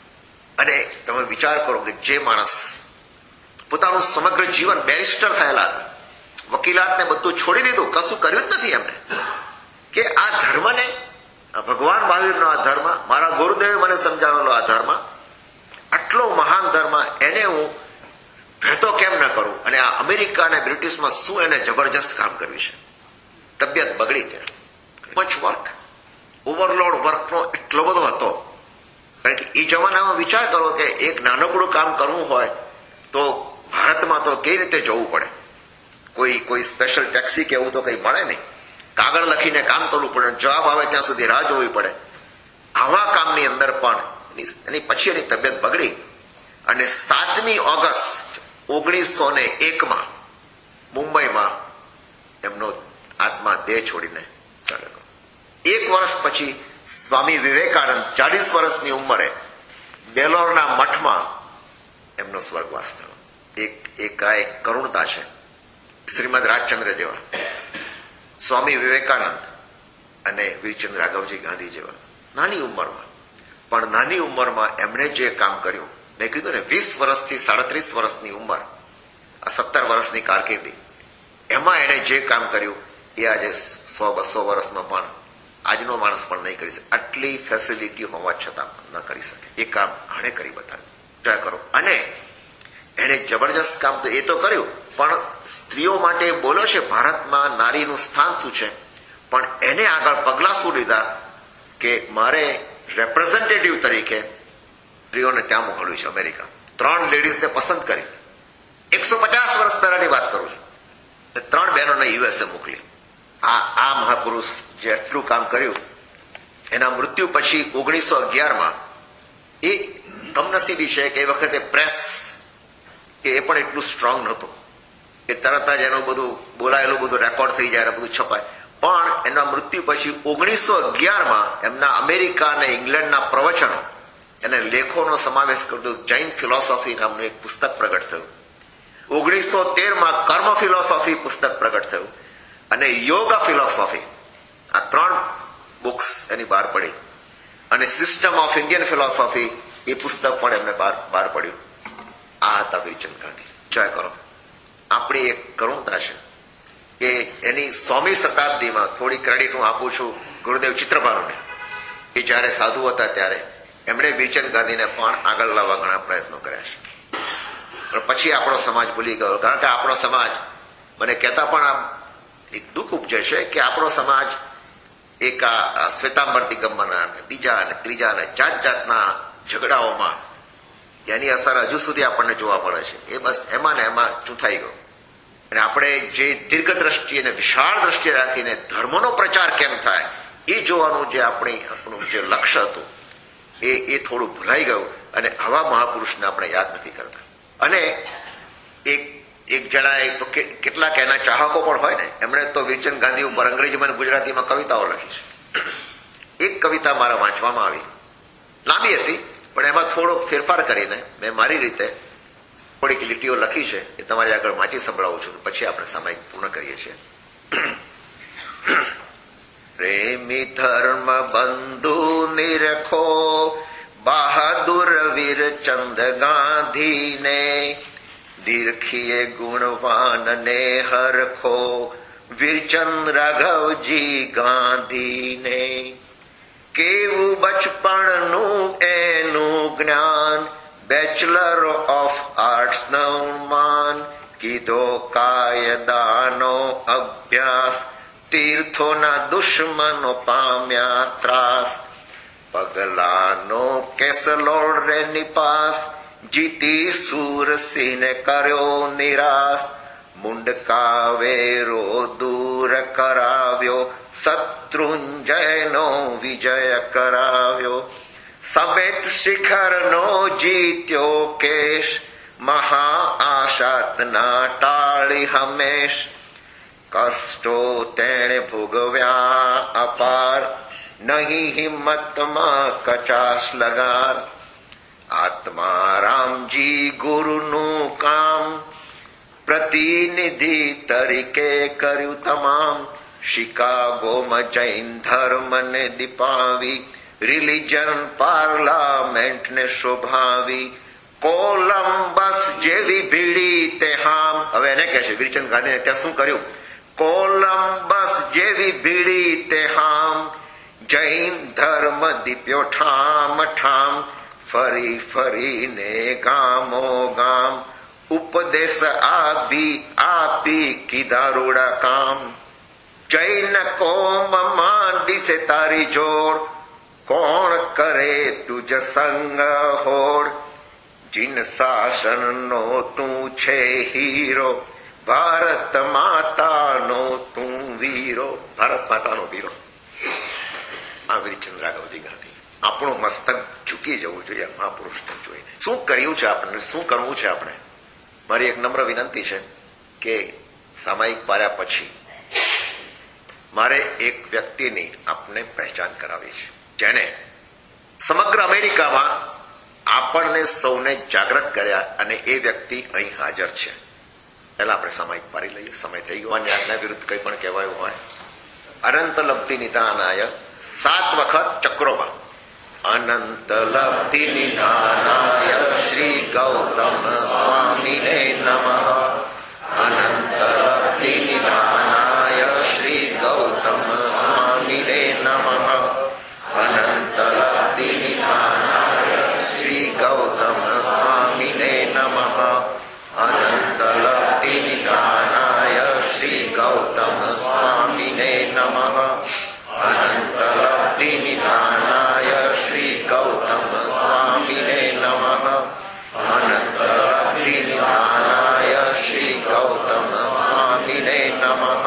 અને તમે વિચાર કરો કે જે માણસ પોતાનું સમગ્ર જીવન બેરિસ્ટર થયેલા હતા, વકીલાતને બધું છોડી દીધું, કશું કર્યું જ નથી એમને, કે આ ધર્મને, ભગવાન મહાવીરનો આ ધર્મ, મારા ગુરુદેવે મને સમજાવેલો આ ધર્મ, આટલો મહાન ધર્મ, એને હું વહેતો કેમ ન કરું? અને આ અમેરિકા અને બ્રિટિશમાં શું એને જબરજસ્ત કામ કર્યું છે. તબિયત બગડી ત્યાં, મચ વર્ક, ઓવરલોડ વર્કનો એટલો બધો હતો. કારણ કે એ જમાનામાં વિચાર કરો કે એક નાનકડું કામ કરવું હોય તો ભારતમાં તો કઈ રીતે જવું પડે, કોઈ સ્પેશિયલ ટેક્સી કે એવું તો કઈ મળે નહીં, કાગળ લખીને કામ કરવું પડે, જવાબ આવે ત્યાં સુધી રાહ જોવી પડે. આવા કામની અંદર પણ એની પછી એની તબિયત બગડી અને 7મી ઓગસ્ટ 1901માં મુંબઈમાં એમનો આત્મા દેહ છોડીને ચાલ્યો ગયો. 1 વર્ષ પછી સ્વામી વિવેકાનંદ 40 વર્ષની ઉંમરે બેલોરના મઠમાં એમનો સ્વર્ગવાસ થયો. એક કરુણતા છે, શ્રીમદ રાજચંદ્ર જેવા, સ્વામી વિવેકાનંદ અને વીરચંદ રાઘવજી ગાંધી જેવા નાની ઉંમરમાં, પણ નાની ઉંમરમાં એમણે જે કામ કર્યું, મેં કીધું ને 20 વર્ષથી 37 વર્ષની ઉંમર, આ 17 વર્ષની કારકિર્દી, એમાં એણે જે કામ કર્યું એ આજે 100-200 વર્ષમાં પણ આજનો માણસ પણ નહીં કરી શકે. આટલી ફેસિલિટી હોવા છતાં ન કરી શકે. એ કામ આણે કરી બતાવ્યું. ત્યાં કરો. અને એણે જબરજસ્ત કામ તો એ તો કર્યું, પણ સ્ત્રીઓ માટે બોલો છે ભારતમાં નારીનું સ્થાન શું છે, પણ એને આગળ પગલાં શું લીધા કે મારે રેપ્રેઝેન્ટેટિવ તરીકે સ્ત્રીઓને ત્યાં મોકલ્યું છે અમેરિકા. 3 લેડીઝને પસંદ કરી, 150 વર્ષ પહેલાની વાત કરું છું, 3 બહેનોને યુએસએ મોકલી. આ મહાપુરુષ જે આટલું કામ કર્યું એના મૃત્યુ પછી 1911માં એ કમનસીબી છે કે એ વખતે પ્રેસ કે એ પણ એટલું સ્ટ્રોંગ નહોતું કે તરત જ એનું બધું બોલાયેલું બધું રેકોર્ડ થઈ જાય, બધું છપાય. પણ એના મૃત્યુ પછી 1911માં એમના અમેરિકા અને ઇંગ્લેન્ડના પ્રવચનો અને લેખોનો સમાવેશ કરતું જૈન ફિલોસોફી નામનું એક પુસ્તક પ્રગટ થયું. 1913માં કર્મ ફિલોસોફી પુસ્તક પ્રગટ થયું અને યોગા ફિલોસોફી, આ 3 બુક્સ એની બહાર પડી. અને સિસ્ટમ ઓફ ઇન્ડિયન ફિલોસોફી એ પુસ્તક પણ એમને બહાર પડ્યું. આ હતા વીરચંદ ગાંધી. જય કરો. આપણી એક કરુણતા છે કે એની 100મી શતાબ્દીમાં થોડી ક્રેડિટ હું આપું છું ગુરુદેવ ચિત્રભાનુને, કે જયારે સાધુ હતા ત્યારે એમણે વીરચંદ ગાંધીને પણ આગળ લાવવા ઘણા પ્રયત્નો કર્યા છે. પણ પછી આપણો સમાજ ભૂલી ગયો, કારણ કે આપણો સમાજ, મને કહેતા પણ આમ એક દુઃખ ઉપજે છે કે આપણો સમાજ એક આ શ્વેતાંબર દિગંબરના બીજા અને ત્રીજા અને જાતના ઝઘડાઓમાં એની અસર હજુ સુધી આપણને જોવા મળે છે. એ બસ એમાં ને એમાં ચૂંટાઈ ગયો. અને આપણે જે દીર્ઘ દ્રષ્ટિ અને વિશાળ દ્રષ્ટિ રાખીને ધર્મનો પ્રચાર કેમ થાય એ જોવાનું જે આપણું જે લક્ષ્ય હતું એ થોડું ભૂલાઈ ગયું. અને આવા મહાપુરુષને આપણે યાદ નથી કરતા. અને એક જણાએ તો કેટલાક એના ચાહકો પણ હોય ને, એમણે તો વીરચંદ ગાંધી ઉપર અંગ્રેજીમાં અને ગુજરાતીમાં કવિતાઓ લખી છે. એક કવિતા મારા વાંચવામાં આવી, લાંબી હતી પણ એમાં થોડોક ફેરફાર કરીને મેં મારી રીતે થોડીક લીટીઓ લખી છે, એ તમારી આગળ વાંચી સંભળાવું છું, પછી આપણે સમય પૂર્ણ કરીએ છીએ. પ્રેમી ધર્મ બંધુ નિરખો બહાદુર વીરચંદ ગાંધીને, દીર્ઘીએ ગુણવાન ને હરખો વીરચંદ રાઘવજી ગાંધીને. કેવું બચપણનું એનું જ્ઞાન, બેચલર ઓફ આર્ટ્સ નું માન, કીધો કાયદાનો અભ્યાસ, તીર્થોના દુશ્મનો પામ્યા ત્રાસ, પગલાનો કેસલોડ રે નિપાસ, જીતી સુરસિંહને કર્યો નિરાશ, મુંડકાવેરો દૂર કરાવ્યો, શત્રુંજયનો વિજય કરાવ્યો, સમેત શિખરનો જીત્યો કેશ, મહા આશાતના ટાળી હમેશ, કષ્ટો તેણે ભોગવ્યા અપાર, નહીં હિંમતમાં કચાશ લગાર, આત્મા રામજી ગુરુનું કામ, પ્રતિનિધિ તરીકે કર્યું તમામ, શિકાગોમાં જૈન ધર્મને દીપાવી, રિલિજન પાર્લામેન્ટને શોભાવી, કોલંબસ જેવી ભીડી તે હામ. હવે એને કહે છે વીરચંદ ગાંધીને ત્યાં શું કર્યું? કોલંબસ જેવી ભીડી તે હામ, જૈન ધર્મ દીપ્યો ઠામ ઠામ, ફરી ફરીને ગામો ગામ, ઉપદેશ આપી કીધા રૂડા કામ, જૈન કોમ માંડી છે તારી જોડ, કોણ કરે તુજ સંગ હોડ, જીન શાસનનો તું છે હીરો, ભારત માતાનો તું વીરો. ભારત માતાનો વીરો આ વીરચંદ રાઘવજી ગાંધી. આપણું મસ્તક ઝૂકી જવું જોઈએ મહાપુરુષને જોઈને. શું કર્યું છે આપણને, શું કરવું છે આપણે? મારી એક નમ્ર વિનંતી છે કે સામાયિક પાર્યા પછી મારે એક વ્યક્તિની આપને પહેચાન કરાવી છે, જેને સમગ્ર અમેરિકામાં આપણને સૌને જાગૃત કર્યા, અને એ વ્યક્તિ અહીં હાજર છે. પહેલા આપણે સામાયિક પારી લઈએ. સમય થઈ ગયો. આજ્ઞા વિરુદ્ધ કંઈ પણ કહેવાયું હોય. અનંત લબ્ધિ નિધાનાય 7 વખત ચક્રોમાં. અનંત લબ્ધિ નિધાનાય શ્રી ગૌતમ સ્વામીને નમઃ. અનંત લબ્ધિ નિધાનાય શ્રી ગૌતમ સ્વામીને નમઃ. અનંત લબ્ધિ નિધાનાય શ્રી ગૌતમ સ્વામીને નમઃ. અનંત લબ્ધિ નિધાનાય સ્વામિને નમઃ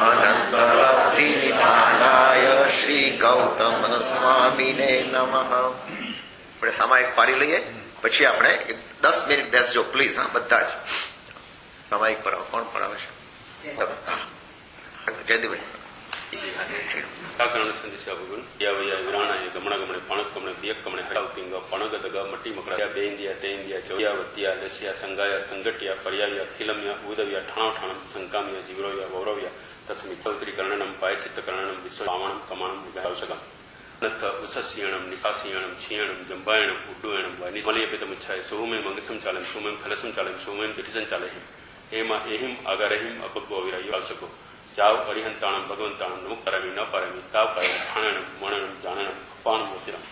અનંતલબ્ધિનિધાનાય શ્રી ગૌતમ સ્વામિને નમઃ. આપણે સામાયિક પાડી લઈએ, પછી આપણે 10 મિનિટ બેસજો પ્લીઝ. હા, બધા જ સામાયિક પર કોણ પડાવે છે? જયદીભાઈ. સંદેશા ભગવાન યા વિરાણાય ગમણા ગમણે પણક કમણે દિયક કમણે હડાવ પિંગ પણગત ગ મટી મકડા બે ઇન્ડિયા તે ઇન્ડિયા ચોયા વત્યા લસ્યા સંગાયા સંગઠ્યા પર્યાવ્યા ખિલમ્યા ઉદવ્યા ઠાણો ઠાણમ સંકામ્યા જીવરોવ્યા વૌરવ્યા તસ્મિ પૌત્રી કર્ણનમ પાયચિત્ત કર્ણનમ વિશ્વ પાવણમ કમાણમ વિભાવસકમ નથ ઉસસ્યણમ નિશાસિયણમ ક્ષીયણમ જંબાયણમ ઉડ્ડુયણમ વાનિમલયપિતમુચ્છાય સોમે મંગસમ ચાલમ સોમેમ ખલસમ ચાલમ સોમેમ તિટિસં ચાલહિમ એમાં એહિમ આગારહિમ અપગ્ગો વિરાયો આવસકો જાવ અરિહંતાણમ ભગવંતાણમ નમુક પરામી ન પરામી તાવ કાયમ ખાણણમ મણણમ જાણણમ અપાણમ વસિરમ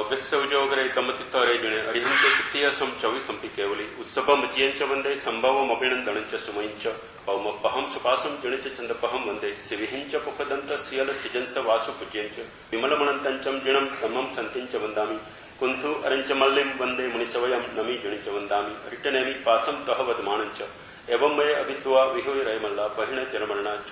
વિશ્વજોગરે કમતિત્વરે જણે અરિહંતે કૃત્યસમ ચૌવીસંપી કેવલી ઉત્સભમ જ્યેંચ વંદે સંભવમ અભિનંદનંચ સુમયંચ પૌમપહમ સુપાસમ જણિચ છંદપહમ વંદે શિવિહિંચ પુખદંત સિયલ સિજંસ વાસુ પૂજ્યંચ વિમલમણંતંચમ જીણમ ધમ્મમ સંતિંચ વંદામી કુંથુ અરંચ મલ્લિમ વંદે મુનિચવયમ નમી જણિચ વંદામી રિટનેમી પાસમ તહ વદમાણંચ एवं मय अभित्वा विहुय रयमल्ला पहिण चरमरणा च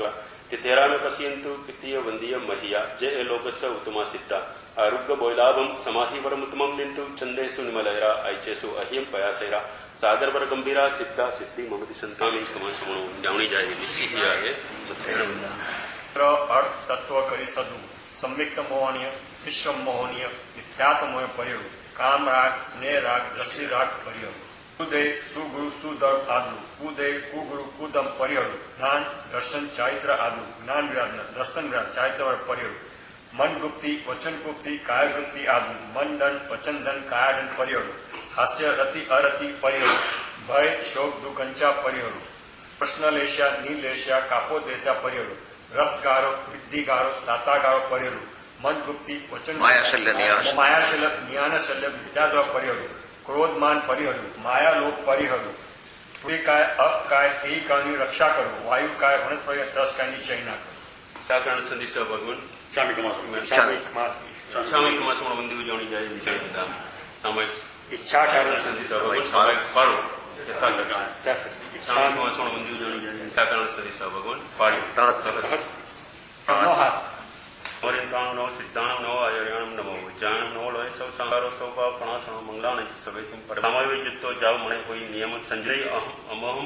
तिथेरामे पश्यन्तु कितीय वंदीय महिया जय लोकस्य उत्तमा सिद्धा आरुग्य बोयलाभम समाहिवरमुत्तमं निन्तु चंदेषु निमलयरा ऐचेषु अह्यम पयासैरा सागरवर गंभीरा सिद्धा सिद्धि ममति संतामी समसमणो जावणी जाय विसिहियाए अर्थ तत्व કરી સદુ સંવિક્ત મોહનીય વિશ્વ મોહનીય સ્થાતમય પર્યુ કામ રાગ સ્નેહ રાગ દ્રષ્ટિ રાગ પર્યુ કુદે સુગુરુ સુદળ આદુ કુદે કુગુરુ કુદમ પર્યુ જ્ઞાન દર્શન ચારિત્ર આદુ જ્ઞાન વિરાટ દર્શન વિરાટ ચારિત્ર પર્યુ મન ગુપ્તિ વચન ગુપ્તિ કાય ગુપ્તિ આદુ મન દંડ વચન દંડ કાયાદંડ પર્યુ હાસ્ય રતિ અરતિ પર્યુ ભય શોક દુઃખંચા પર્યુ પ્રશ્નલેશ્યા નીલેશ્યા કાપોદેશા પર્યુ રસગારો વિદ્ધિગારો સાતાગારો પર્યુ મન ગુપ્તિ વચન માયાશલ્ય જ્ઞાનશલ્ય વિદ્યાદ્વાર પર્યુ ક્રોધમાન પરિહરું માયાલોક પરિહરું પુરીકાય અપકાય તે કાળની રક્ષા કરો વાયુકાય વનસ્પતિ 10 કાયની ચૈના કરો. સાધારણ સંદેશા ભગવાન સામી કમાસ મંદિર જાણી જાય વિષય સામયિક ઈચ્છા ચાલુ સંદેશા ભગવાન સામયિક પાડો યથાશક્તિ ઈચ્છા મંદિર જાણી જાય સાધારણ સંદેશા ભગવાન પાડ્યો નો હાથ ઓરિયંતાણો નવો સિદ્ધાણો નવો આયર્યાણમ નમો ઉચ્ચાણમ નવો લોય સૌ સંગારો સૌ ભાવ પ્રણાસણો મંગલાને સવેસમ પરમાવે જુત્તો જાવ મણે કોઈ નિયમ સંજય અમહમ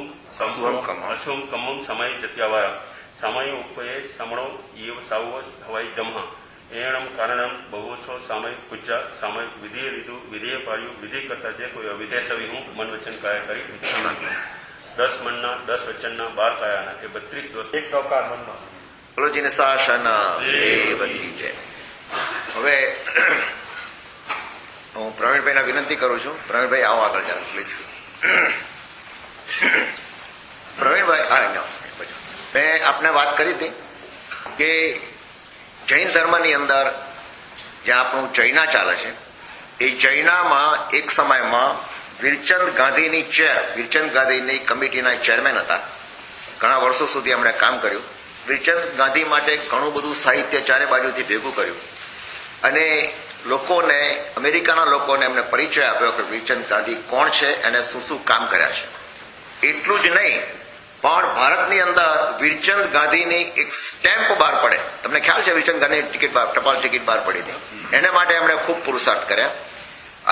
અશ્વમ કમમ સમય જત્યાવારા સમય ઉપયે સમણો ઈવ સાવ હવાઈ જમહા એણમ કારણમ બહુસો સામય પૂજા સામય વિધિ રીતુ વિધિય પાયું વિધિ કરતા જે કોઈ અવિધેય સવી હું મન વચન કાયા કરી 10 મનના 10 વચનના 12 કાયાના એ 32 દોષ એક પ્રકાર મનમાં બોલોજીને શાસન દેવકી જય. હવે હું પ્રવીણભાઈને વિનંતી કરું છું. પ્રવીણભાઈ આવો આગળ ચાલો પ્લીઝ. પ્રવીણભાઈ મેં આપને વાત કરી હતી કે જૈન ધર્મની અંદર જ્યાં આપણું ચૈના ચાલે છે એ ચૈનામાં એક સમયમાં વીરચંદ ગાંધીની વીરચંદ ગાંધીની કમિટીના ચેરમેન હતા. ઘણા વર્ષો સુધી એમણે કામ કર્યું. વીરચંદ ગાંધી માટે ઘણું બધું સાહિત્ય ચારે બાજુથી ભેગું કર્યું અને લોકોને અમેરિકાના લોકોને એમને પરિચય આપ્યો કે વીરચંદ ગાંધી કોણ છે અને શું શું કામ કર્યા છે. એટલું જ નહીં પણ ભારતની અંદર વીરચંદ ગાંધીની એક સ્ટેમ્પ બહાર પડે. તમને ખ્યાલ છે વીરચંદ ગાંધીની ટિકિટ ટપાલ ટિકિટ બહાર પડી હતી. એને માટે એમણે ખૂબ પુરુષાર્થ કર્યા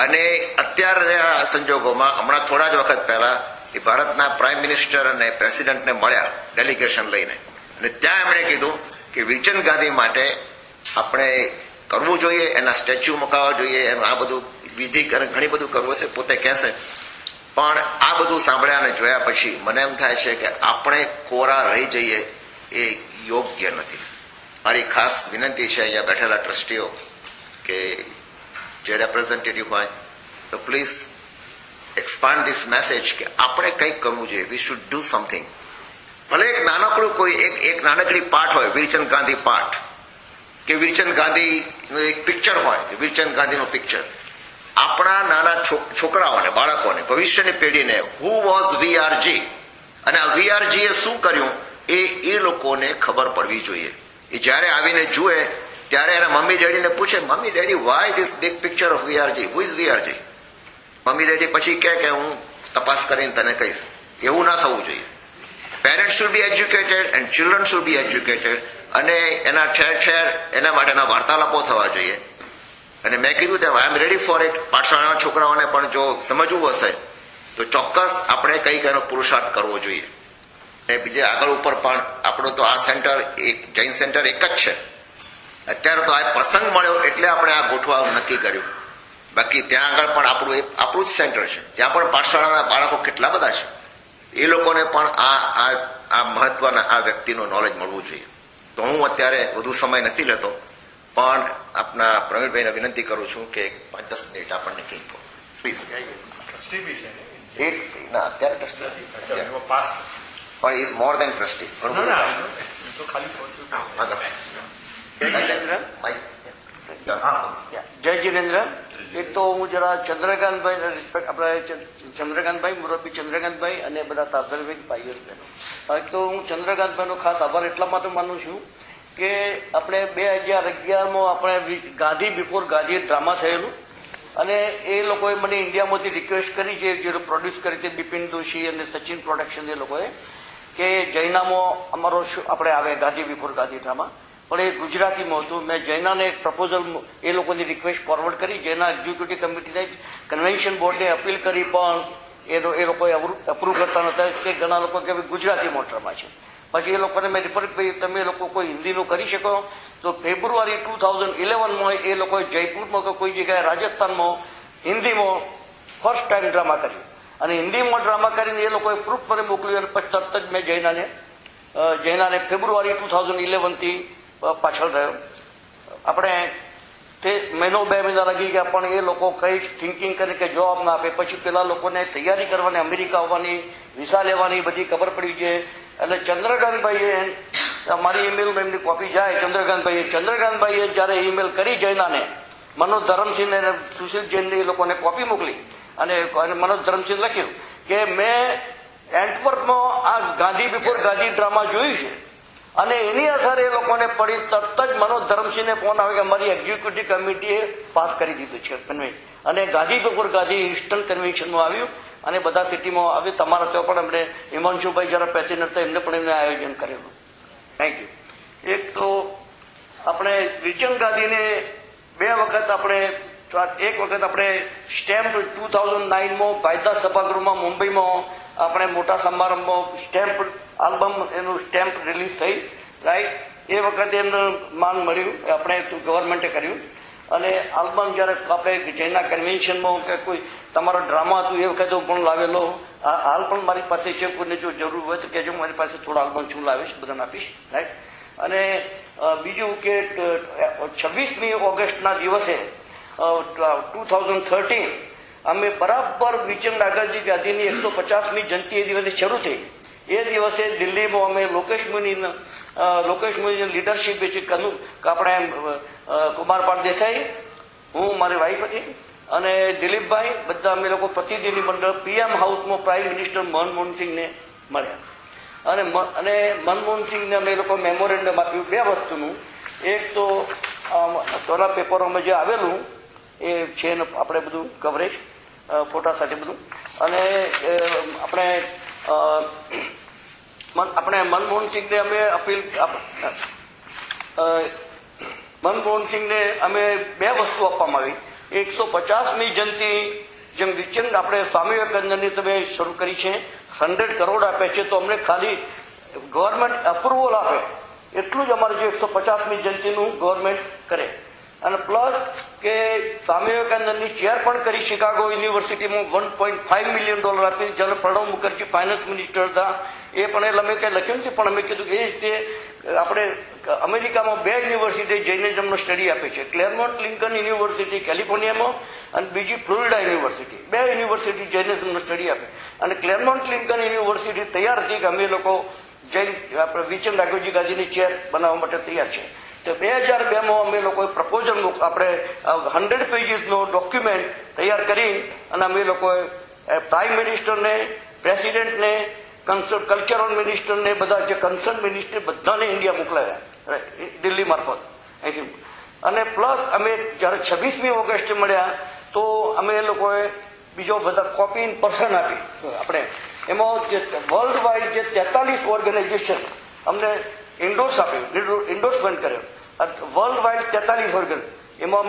અને અત્યારના સંજોગોમાં હમણાં થોડા જ વખત પહેલા એ ભારતના પ્રાઇમ મિનિસ્ટર અને પ્રેસિડેન્ટને મળ્યા ડેલિગેશન લઈને અને ત્યાં એમણે કીધું કે વીરચંદ ગાંધી માટે આપણે કરવું જોઈએ, એના સ્ટેચ્યુ મુકાવવા જોઈએ, એનું આ બધું વિધિ ઘણી બધું કરવું હશે પોતે કહેશે. પણ આ બધું સાંભળ્યા અને જોયા પછી મને એમ થાય છે કે આપણે કોરા રહી જઈએ એ યોગ્ય નથી. મારી ખાસ વિનંતી છે અહીંયા બેઠેલા ટ્રસ્ટીઓ કે જે રેપ્રેઝેન્ટેટિવ હોય તો પ્લીઝ એક્સપાન્ડ ધીસ મેસેજ કે આપણે કંઈક કરવું જોઈએ. વી શુડ ડુ સમથિંગ. ભલે એક નાનકડું કોઈ એક નાનકડી પાઠ હોય, વીરચંદ ગાંધી પાઠ કે વીરચંદ ગાંધીનું એક પિક્ચર હોય, વીરચંદ ગાંધીનું પિક્ચર આપણા નાના છોકરાઓને, બાળકોને, ભવિષ્યની પેઢીને હુ વોઝ વીઆરજી અને આ વીઆરજી એ શું કર્યું એ લોકોને ખબર પડવી જોઈએ. એ જ્યારે આવીને જુએ ત્યારે એના મમ્મી ડેડીને પૂછે, mummy daddy why this big picture of VRG, who is VRG? Mummy daddy પછી કહે કે હું તપાસ કરીને તને કહીશ. એવું ના થવું જોઈએ. Parents should be educated and children should be educated, અને એના ઠેર એના માટેના વાર્તાલાપો થવા જોઈએ. અને મેં કીધું તેમ આઈ એમ રેડી ફોર ઇટ. પાઠશાળાના છોકરાઓને પણ જો સમજવું હશે તો ચોક્કસ આપણે કંઈક એનો પુરુષાર્થ કરવો જોઈએ. અને બીજે આગળ ઉપર પણ આપણું તો આ સેન્ટર જૈન સેન્ટર એક જ છે. અત્યારે તો આ પ્રસંગ મળ્યો એટલે આપણે આ ગોઠવા નક્કી કર્યું. બાકી ત્યાં આગળ પણ આપણું જ સેન્ટર છે. ત્યાં પણ પાઠશાળાના બાળકો કેટલા બધા છે. એ લોકોને પણ આ મહત્વના આ વ્યક્તિનું નોલેજ મળવું જોઈએ. તો હું અત્યારે વધુ સમય નથી લેતો, પણ આપના પ્રવીણભાઈને વિનંતી કરું છું કે 5-10 મિનિટ આપણને કંઈક પ્લીઝ. ટ્રસ્ટી બી છે ને? ના, અત્યારે ટ્રસ્ટી નથી, પણ ઇઝ મોર દેન ટ્રસ્ટી. તો ખાલી જય જિનેન્દ્ર. એક તો હું જરા ચંદ્રકાંતભાઈ રિસ્પેક્ટ આપણે ચંદ્રકાંતભાઈ મુરબ્બી ચંદ્રકાંતભાઈ અને બધા તાસરભાઈ ભાઈઓ બહેનો, એક તો હું ચંદ્રકાંતભાઈનો ખાસ આભાર એટલા માટે માનું છું કે આપણે 2011માં આપણે ગાંધી બિફોર ગાંધી ડ્રામા થયેલું, અને એ લોકોએ મને ઇન્ડિયામાંથી રિક્વેસ્ટ કરી જે પ્રોડ્યુસ કરી હતી બિપિન દોશી અને સચિન પ્રોડક્શન, એ લોકોએ કે જૈનામાં અમારો આપણે આવે ગાંધી બિફોર ગાંધી ડ્રામા, પણ એ ગુજરાતીમાં હતું. મેં જૈનાને એક પ્રપોઝલ એ લોકોની રિક્વેસ્ટ ફોરવર્ડ કરી. જૈના એક્ઝિક્યુટિવ કમિટીને કન્વેન્શન બોર્ડને અપીલ કરી, પણ એ લોકોએ અપ્રૂવ કરતા નતા કે ઘણા લોકો કે ગુજરાતીમાં ડ્રામા છે. પછી એ લોકોને મેં રિપોર્ટ કરી તમે લોકો કોઈ હિન્દીનું કરી શકો, તો ફેબ્રુઆરી 2011માં એ લોકોએ જયપુરમાં કે કોઈ જગ્યાએ રાજસ્થાનમાં હિન્દીમાં ફર્સ્ટ ટાઈમ ડ્રામા કર્યું, અને હિન્દીમાં ડ્રામા કરીને એ લોકોએ પ્રૂફ મને મોકલ્યું. અને પછી તરત જ મેં જૈનાને ફેબ્રુઆરી 2011થી પાછળ રહ્યો. આપણે તે મહિનો 2 મહિના લાગી ગયા, પણ એ લોકો કઈ થિંકિંગ કરે કે જવાબ ના આપે. પછી પેલા લોકોને તૈયારી કરવાની, અમેરિકા આવવાની, વિઝા લેવાની બધી ખબર પડી છે. એટલે ચંદ્રકાંતભાઈએ મારી ઈમેલમાં એમની કોપી જાય. ચંદ્રકાંતભાઈએ જયારે ઈમેલ કરી જૈનાને, મનોજ ધરમસિંહ અને સુશીલ જૈનને એ લોકોને કોપી મોકલી, અને મનોજ ધરમસિંહ લખ્યું કે મેં એન્ટવર્પમાં આ ગાંધી બિફોર ગાંધી ડ્રામા જોયું છે, અને એની અસર એ લોકોને પડી. તરત જ મનોજ ધરમસિંહને ફોન આવે કે અમારી એક્ઝિક્યુટિવ કમિટીએ પાસ કરી દીધું છે કન્વેન્શન, અને ગાંધી બિફોર ગાંધી ઇસ્ટર્ન કન્વેન્શનમાં આવ્યું, અને બધા સિટીમાં આવ્યું. તમારા ત્યાં પણ અમને હિમાંશુભાઈ જરા પ્રેસિડેન્ટ હતા, એમને પણ એમને આયોજન કરેલું. Thank you. એક તો આપણે વિચન ગાંધીને 2 વખત એક વખત આપણે સ્ટેમ્પ 2009માં કાયદા સભાગૃહમાં મુંબઈમાં આપણે મોટા સમારંભમાં સ્ટેમ્પ આલ્બમ એનું સ્ટેમ્પ રિલીઝ થઈ, રાઈટ. એ વખતે એમને માન મળ્યું, આપણે ગવર્મેન્ટે કર્યું. અને આલ્બમ જયારે આપણે જૈના કન્વેન્શનમાં કે કોઈ તમારો ડ્રામા હતું એ વખતે હું પણ લાવેલો. હાલ પણ મારી પાસે છે, કોઈને જો જરૂર હોય તો કહેજો, મારી પાસે થોડા આલ્બમ છું લાવીશ, બધાને આપીશ, રાઈટ. અને બીજું કે 26મી ઓગસ્ટના દિવસે 2013 અમે બરાબર વિચન નાગરજી ગાંધીની 150મી જયંતિ એ દિવસે શરૂ થઈ. એ દિવસે દિલ્હીમાં અમે લોકેશ મુનિની લીડરશીપ આપણે કુમારપાળ દેસાઈ, હું, મારી વાઈફ હતી, અને દિલીપભાઈ, બધા અમે લોકો પ્રતિનિધિ મંડળ PM હાઉસમાં પ્રાઇમ મિનિસ્ટર મનમોહનસિંહને મળ્યા. અને મનમોહનસિંહને અમે લોકો મેમોરેન્ડમ આપ્યું 2 વસ્તુનું. એક તો તોના પેપરોમાં જે આવેલું એ છે આપણે બધું કવરેજ ફોટા સાથે બધું. અને આપણે મનમોહનસિંહને અમે મનમોહનસિંહને અમે 2 વસ્તુ આપવામાં આવી. 150મી જયંતિ જેમ વિચન આપણે સ્વામી વિવેકાનંદની તમે શરૂ કરી છે, 100 કરોડ આપે છે, તો અમને ખાલી ગવર્મેન્ટ અપ્રુવલ આપે એટલું જ અમારે જે 150મી જયંતિનું ગવર્મેન્ટ કરે. અને પ્લસ કે સ્વામી વિવેકાનંદની ચેર પણ કરી શિકાગો યુનિવર્સિટીમાં $1.5 મિલિયન આપી. જ્યારે પ્રણવ મુખર્જી ફાઇનાન્સ મિનિસ્ટર હતા એ પણ એટલે અમે કંઈ લખ્યું નથી, પણ અમે કીધું કે એ રીતે આપણે અમેરિકામાં 2 યુનિવર્સિટી જૈનિઝમનો સ્ટડી આપે છે, ક્લેરમોન્ટ લિંકન યુનિવર્સિટી કેલિફોર્નિયામાં અને બીજી ફ્લોરિડા યુનિવર્સિટી. 2 યુનિવર્સિટી જૈનિઝમનો સ્ટડી આપે. અને ક્લેરમોન્ટ લિંકન યુનિવર્સિટી તૈયાર હતી કે અમે લોકો જૈન આપણે વિચન રાઘવજી ગાંધીની ચેર બનાવવા માટે તૈયાર છે. તો 2002માં અમે લોકોએ પ્રપોઝલ આપણે 100 પેજીસનો ડોક્યુમેન્ટ તૈયાર કરી, અને અમે લોકોએ પ્રાઇમ મિનિસ્ટરને, પ્રેસિડેન્ટને, કલ્ચરલ મિનિસ્ટરને, બધા જે કન્સર્ન મિનિસ્ટર બધાને ઇન્ડિયા મોકલાવ્યા દિલ્હી મારફત અહીંથી. અને પ્લસ અમે જ્યારે 26મી ઓગસ્ટે મળ્યા તો અમે લોકોએ બીજો બધા કોપી ઇન પર્સન આપી. આપણે એમાં જે વર્લ્ડ વાઇડ જે 43 ઓર્ગેનાઇઝેશન અમને ઇન્ડોર્સમેન્ટ કર્યો, વર્લ્ડ વાઇડ 43 ઓર્ગન, એમાં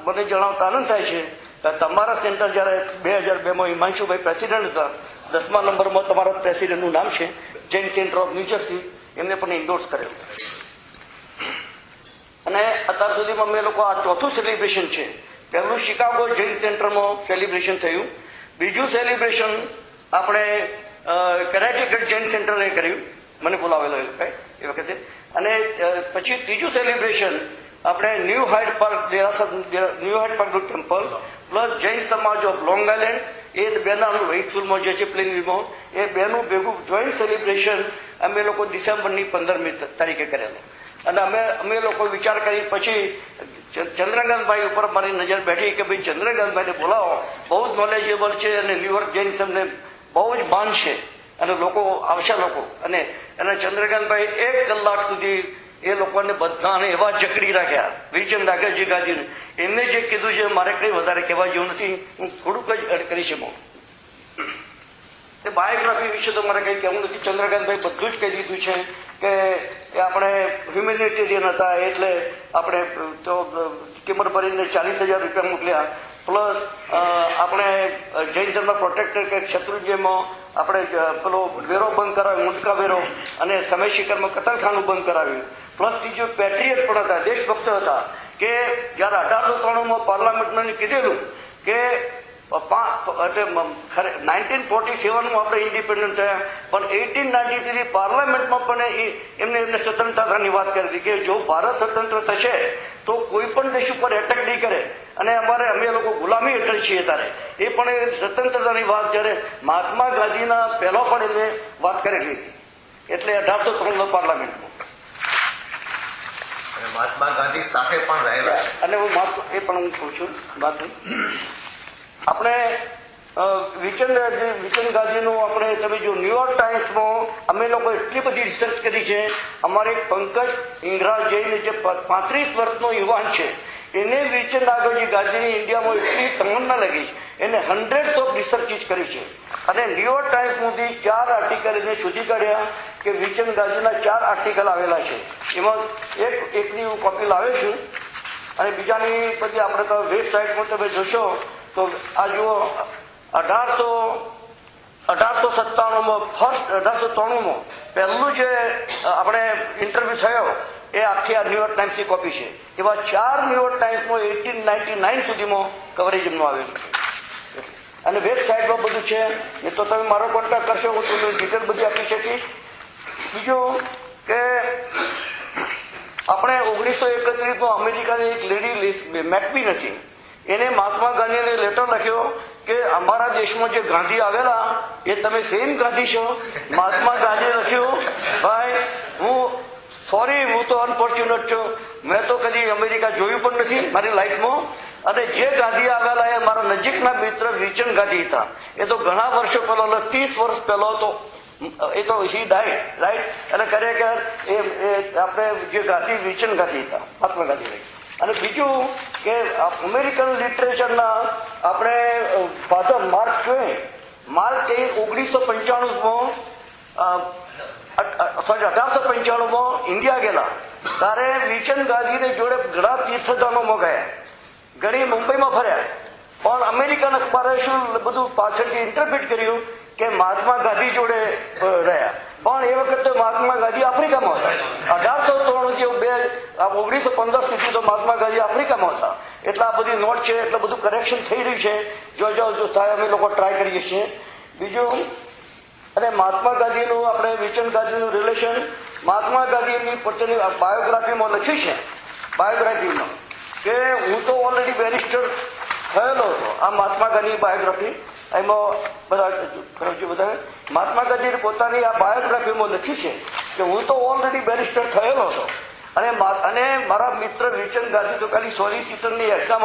મને જણાવતા આનંદ થાય છે કે તમારા સેન્ટર જયારે 2002માં હિમાંશુભાઈ પ્રેસિડેન્ટ હતા, 10મા નંબરમાં તમારા પ્રેસિડેન્ટનું નામ છે, જૈન સેન્ટર ઓફ ન્યૂજર્સી, એમને પણ ઇન્ડોર્સ કરેલું. અને અત્યાર સુધીમાં અમે લોકો આ ચોથું સેલિબ્રેશન છે. પહેલું શિકાગો જૈન સેન્ટરમાં સેલિબ્રેશન થયું, બીજું સેલિબ્રેશન આપણે કનેટિકટ જૈન સેન્ટરે કર્યું, મને બોલાવેલો એ વખતે, અને પછી ત્રીજું સેલિબ્રેશન આપણે ન્યૂ હાઇડ પાર્ક નું ટેમ્પલ પ્લસ જૈન સમાજ ઓફ લોંગ આઇલેન્ડ, એ બેનાનું સ્કૂલમાં જે છે પ્લેનવીમાં, એ બેનું ભેગું જોઈન્ટ સેલિબ્રેશન અમે લોકો ડિસેમ્બરની 15મી તારીખે કરેલું. અને અમે લોકો વિચાર કરી પછી ચંદ્રકાંતભાઈ ઉપર મારી નજર બેઠી કે ભાઈ ચંદ્રકાંતભાઈને બોલાવો, બહુ જ નોલેજેબલ છે અને ન્યુયોર્ક જૈન તમને બહુ જ માન છે અને લોકો આવશે લોકો. અને ચંદ્રકાંતભાઈ 1 કલાક સુધી એ લોકોને બધાને એવા જકડી રાખ્યા, વિચન રાઘવજી ગાંધીને. એમને જે કીધું છે મારે કંઈ વધારે કહેવા જેવું નથી, હું થોડુંક જ એડ કરી શકું. બાયોગ્રાફી વિશે તો મારે કંઈ કહેવું નથી. ચંદ્રકાંતભાઈ બધું જ કહી દીધું છે કે આપણે હ્યુમેનિટેરિયન હતા, એટલે આપણે તો કિંમત ભરીને 40,000 રૂપિયા મોકલ્યા, પ્લસ આપણે જૈન ધર્મ પ્રોટેક્ટર કે શત્રુંજયમાં આપણે પેલો વેરો બંધ કરાવ્યો, મુંડકા વેરો, અને સમય શિખરમાં કતલખાનું બંધ કરાવ્યું. પ્લસ ત્રીજું પેટ્રિયટ પણ હતા, દેશભક્ત હતા, કે જયારે 1893માં પાર્લામેન્ટમાં કીધેલું કે 1947માં આપણે ઇન્ડિપેન્ડન્ટ થયા, પણ 1893 પાર્લામેન્ટમાં પણ એમને સ્વતંત્રતાની વાત કરી હતી કે જો ભારત સ્વતંત્ર થશે તો કોઈ પણ દેશ ઉપર એટેક નહીં કરે, અને અમે લોકો ગુલામી હેઠળ છીએ ત્યારે. એ પણ સ્વતંત્રતાની વાત જયારે મહાત્મા ગાંધીના પહેલા પણ એમને વાત કરેલી હતી, એટલે 1893 પાર્લામેન્ટમાં. મહાત્મા ગાંધી સાથે પણ રહેલા, અને એ પણ હું કહું છું વાત. આપણે વિચન ગાંધીનું આપણે તમે જો ન્યુયોર્ક ટાઈમ્સમાં અમે લોકો એટલી બધી રિસર્ચ કરી છે. અમારે પંકજ ઇંગરા જઈને જે 35 વર્ષનો યુવાન છે, એને વિચન ગાંધીની ઇન્ડિયામાં એટલી તમન્ના લાગી છે, એને હંડ્રેડ્સ ઓફ રિસર્ચિસ કરી છે. અને ન્યુયોર્ક ટાઈમ્સમાંથી 4 આર્ટિકલ એને શોધી કાઢ્યા કે વિચન ગાંધીના 4 આર્ટિકલ આવેલા છે. એમાં એકની હું કોપી લાવ્યો છું, અને બીજાની બધી આપણે તો વેબસાઇટમાં તમે જોશો તો આ જુઓ 1893માં પહેલું જે આપણે ઇન્ટરવ્યુ થયો એ આખી આ ન્યુયોર્ક ટાઈમ્સની કોપી છે. એવા 4 ન્યુયોર્ક ટાઈમ્સમાં 1899 સુધીમાં કવરેજ એમનું આવેલું છે, અને વેબસાઇટમાં બધું છે. એ તો તમે મારો કોન્ટેક્ટ કરશો, હું તમને ડિટેલ બધી આપી શકીશ. બીજું કે આપણે 1931માં અમેરિકાની એક લેડી મેકબીન હતી, એને મહાત્મા ગાંધીને લેટર લખ્યો કે અમારા દેશમાં જે ગાંધી આવેલા એ તમે સેમ ગાંધી છો. મહાત્મા ગાંધીએ લખ્યું, ભાઈ હું તો અનફોર્ચ્યુનેટ છું, મેં તો કદી અમેરિકા જોયું પણ નથી મારી લાઈફમાં, અને જે ગાંધી આવેલા એ મારા નજીકના મિત્ર વિચન ગાંધી હતા. એ તો ઘણા વર્ષો પહેલા, 30 વર્ષ પહેલા તો એ તો હી ડાઈડ રાઈટ, અને ખરેખર એ આપણે જે ગાંધી વિચન ગાંધી હતા, મહાત્મા ગાંધી. અને બીજું કે અમેરિકન લિટરેચરના આપણે ફાધર માર્ક ટ્વેન 1895માં ઇન્ડિયા ગયેલા, ત્યારે વિચન ગાંધીને જોડે ઘણા તીર્થધામોમાં ગયા, ઘણી મુંબઈમાં ફર્યા, પણ અમેરિકન અખબારે શું બધું પાછળથી ઇન્ટરપ્રિટ કર્યું કે મહાત્મા ગાંધી જોડે રહ્યા. પણ એ વખતે મહાત્મા ગાંધી આફ્રિકામાં હતા. 1915 સુધી તો મહાત્મા ગાંધી આફ્રિકામાં હતા. એટલે આ બધી નોટ છે, એટલે બધું કરેક્શન થઈ રહ્યું છે. જો થાય અમે લોકો ટ્રાય કરીએ છીએ. બીજું, અને મહાત્મા ગાંધીનું આપણે વિચન ગાંધીનું રિલેશન, મહાત્મા ગાંધીની પોતાની બાયોગ્રાફીમાં લખ્યું છે, બાયોગ્રાફીમાં કે હું તો ઓલરેડી બેરિસ્ટર થયેલો હતો. આ મહાત્મા ગાંધીની બાયોગ્રાફી એમાં બધા મહાત્મા ગાંધીએ પોતાની આ બાયોગ્રાફીમાં લખ્યું છે કે હું તો ઓલરેડી બેરિસ્ટર થયેલો હતો, અને મારા મિત્ર વિચન ગાંધી તો ખાલી સોલિસિટરની એક્ઝામ